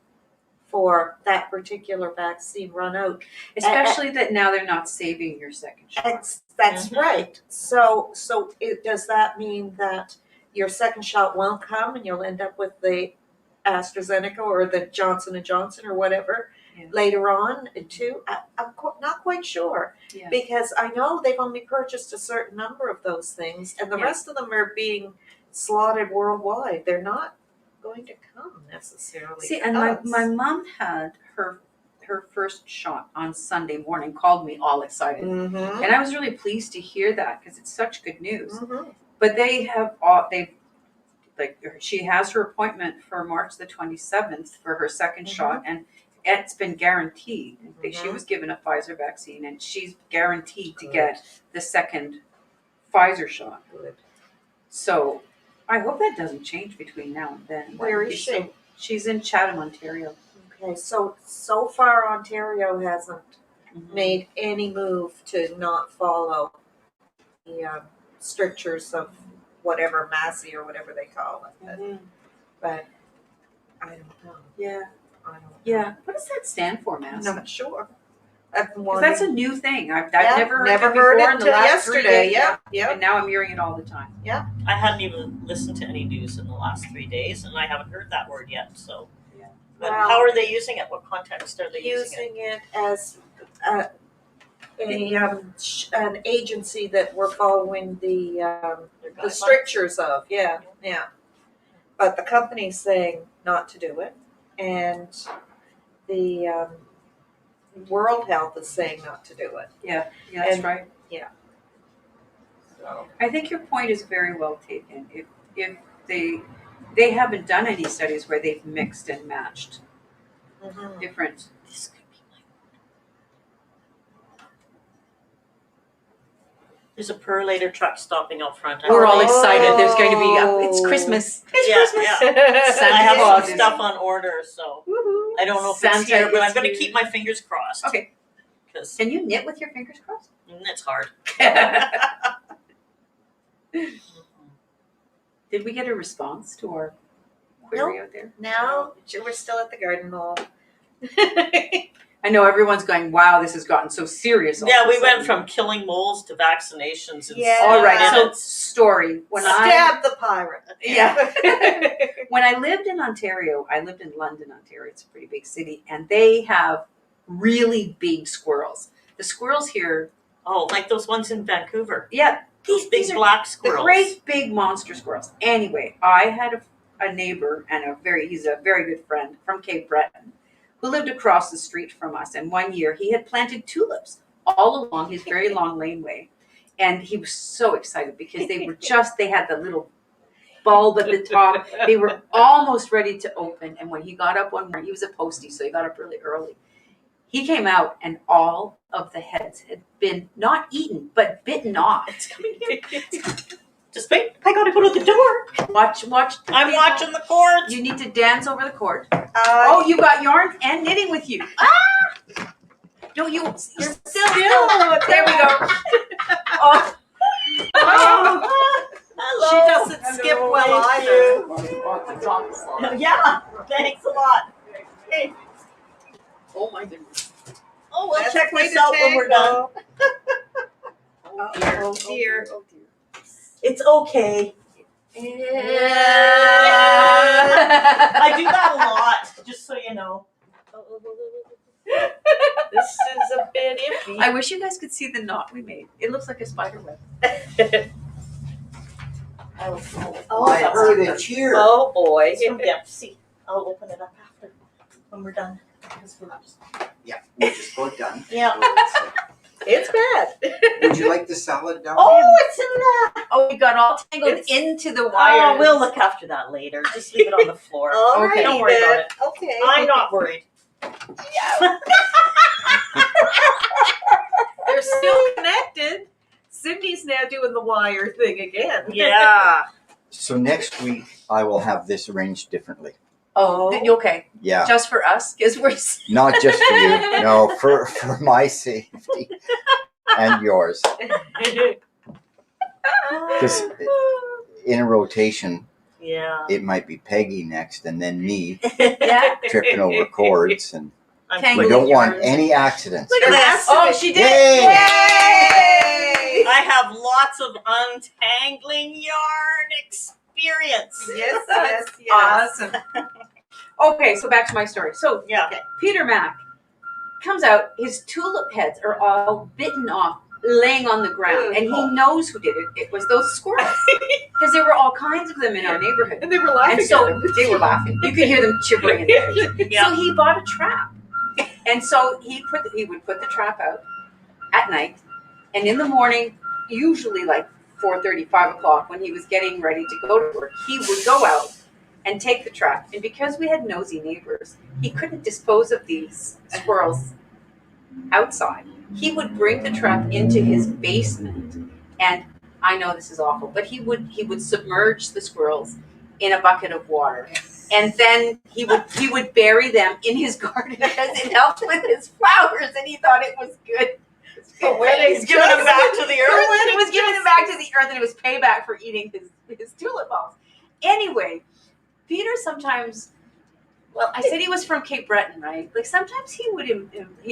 for that particular vaccine run out? Especially that now they're not saving your second shot. That's Mhm. right. So does that mean that your second shot won't come and you'll end up with the AstraZeneca or the Johnson and Johnson or whatever Yeah. later on too? I'm not quite sure, Yeah. because I know they've only purchased a certain number of those things, and the Yeah. rest of them are being slotted worldwide. They're not going to come necessarily. See, to and us. my mom had her first shot on Sunday morning. Called me all excited, Mhm. and I was really pleased to hear that because it's such good news. Mhm. But she has her appointment for March the 27th for her 2nd shot, and it's been guaranteed. She was given a Pfizer vaccine, and she's guaranteed to get the second Pfizer shot. Good. So I hope that doesn't change between now and then. Where is she? So she's in Chatham, Ontario. Okay, so far Ontario hasn't made any move to not follow the strictures of whatever Massey or whatever they call it. But I don't know. Yeah. I don't know. Yeah. What does that stand for, I'm Mass? not sure. I've been Because wanting. that's a new thing. I've never heard never it heard before it in the until last 3 yesterday. days. Yeah. And now I'm hearing it all the time. I hadn't even listened to any news in the last 3 days, and I haven't heard that word yet. So, Yeah. but Well, how are they using it? What context are they using it? using it as an agency that we're following the Their guidelines? strictures of. Yeah. But the company's saying not to do it, and the World Health is saying not to do it. Yeah, that's And- right. So I think your point is very well taken. If they haven't done any studies where they've mixed and matched different. This could be my. There's a perlator truck stopping out front. We're all Oh. excited. There's going to be it's Christmas. Yeah. Santa I have Claus some is- stuff on order, so Woohoo. I don't know if Santa it's here, but I'm is going to here. keep my fingers crossed. Okay. Because Can you knit with your fingers crossed? it's hard. Did we get a response to our query out there? No, we're still at the garden wall. I know everyone's going, wow, this has gotten so serious. all Yeah, of a we went sudden." from killing moles to vaccinations. In Yeah. All right, so minutes. story. When Stab the pirate. When I lived in Ontario, I lived in London, Ontario. It's a pretty big city, and they have really big squirrels. The squirrels here, Oh, like those ones in Vancouver. yeah, Those these big are black the squirrels. great big monster squirrels. Anyway, I had a neighbor and he's a very good friend from Cape Breton who lived across the street from us. And one year he had planted tulips all along his very long laneway. And he was so excited because they had the little bulb at the top. They were almost ready to open. And when he got up one morning, he was a postie, so he got up really early. He came out and all of the heads had been not eaten, but bitten off. It's coming here. Just wait. I gotta go to the door. Watch. I'm watching the cords. You need to dance over the cord. Oh, you got yarn and knitting with you. Ah! No, you're still. There we go. Oh. Hello. She doesn't skip well either. Yeah. Thanks a lot. Hey. Oh my goodness. Oh, we'll That's check quite this a out when we're done. tango. Oh dear. Oh dear. It's okay. Yeah. I do that a lot, just so you know. This is a bit iffy. I wish you guys could see the knot we made. It looks like a spider web. I will throw it. Oh, I heard a cheer. Oh boy. It's from Dempsey. I'll open it up after when we're done. Because we're just- Yeah, we're just about done. Yeah. So it's, It's bad. would you like the salad down? Oh, it's in that. Oh, we got all tangled It's- into the wires. Oh, we'll look after that later. Just leave it on the floor. All Okay, right, don't worry about then. Okay. I'm not worried. They're still connected. Cindy's now doing the wire thing again. Yeah. So next week I will have this arranged differently. Oh, okay. Yeah, Just for us, because we're. not just for you. No, for my safety and yours. Because in a rotation, Yeah. it might be Peggy next, and then me Yeah. tripping over cords, and I'm Tangled we kidding. don't want yarns. any accidents. Look at this. Oh, she did. Yay! Yay! I have lots of untangling yarn experience. Yes, yes, yes. Awesome. Okay, so back to my story. So Yeah. Peter Mac comes out. His tulip heads are all bitten off, laying on the ground, and he knows who did it. It was those squirrels, because there were all kinds of them in our neighborhood. And they were laughing And so at him. they were laughing. You could hear them gibbering in there. Yeah. So he bought a trap, and so he would put the trap out at night, and in the morning, usually like 4:30, 5 o'clock, when he was getting ready to go to work, he would go out and take the trap. And because we had nosy neighbors, he couldn't dispose of these squirrels outside. He would bring the trap into his basement, and I know this is awful, but he would submerge the squirrels in a bucket of water, and then he would bury them in his garden because it helped with his flowers, and he thought it was good. He's giving them back to the earth. He was giving them back to the earth, and it was payback for eating his tulip bulbs. Anyway, Peter sometimes. Well, I said he was from Cape Breton, right? Like sometimes he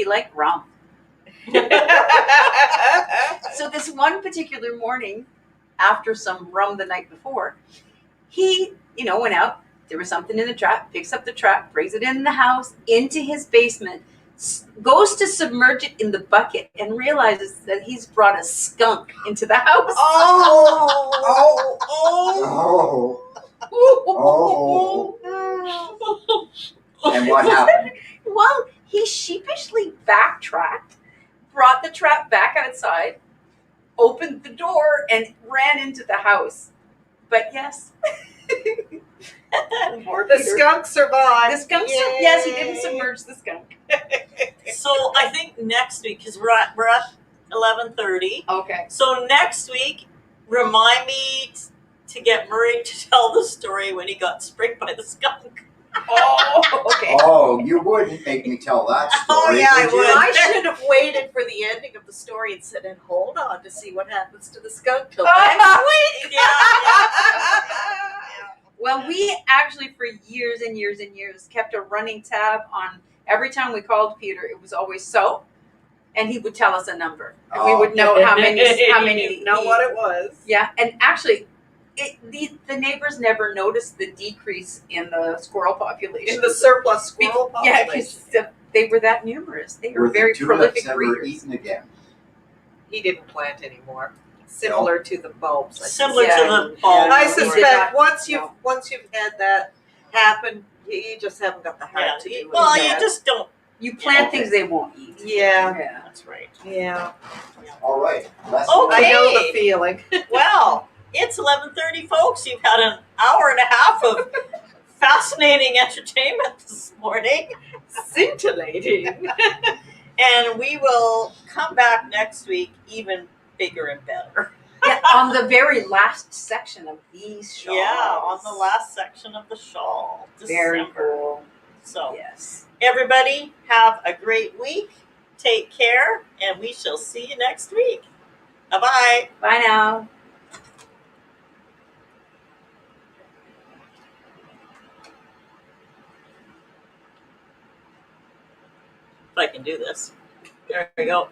liked rum. So this one particular morning, after some rum the night before, he, went out. There was something in the trap. Picks up the trap, brings it in the house, into his basement, goes to submerge it in the bucket, and realizes that he's brought a skunk into the house. Oh! And what happened? Well, he sheepishly backtracked, brought the trap back outside, opened the door, and ran into the house. But yes, poor The Peter. skunk survived. The skunk. Yay. Yes, he didn't submerge the skunk. So I think next week, because we're at 11:30. Okay. So next week, remind me to get Murray to tell the story when he got sprayed by the skunk. Oh, okay. Oh, you wouldn't make me tell that story. Oh, yeah, I you? would. I should have waited for the ending of the story and said, and hold on to see what happens to the skunk till next week. Well, we actually for years and years and years kept a running tab on every time we called Peter. It was always so, and he would tell us a number, and we would know how many. You know what it was. Yeah, and actually, the neighbors never noticed the decrease in the squirrel population. In the surplus squirrel Yeah, population. because they were that numerous. They were Were the very prolific tulips ever breeders. eaten again? He didn't plant anymore. Similar to the bulbs. I Similar Yeah. to the bulb. I He did suspect not- once no. you've had that happen, you just haven't got the heart Yeah. to do it. Well, again. you just don't. You plant Okay. things they won't eat. Yeah. Yeah. That's right. Yeah. All right. Lesson Okay. I know the feeling. Well, it's 11:30, folks. You've had an hour and a half of fascinating entertainment this morning. Scintillating. And we will come back next week even bigger and better. Yeah, on the very last section of these shawls. Yeah, on the last section of the shawl. Very December. cool. So, Yes. everybody, have a great week. Take care, and we shall see you next week. Bye-bye. Bye now. If I can do this. There we go.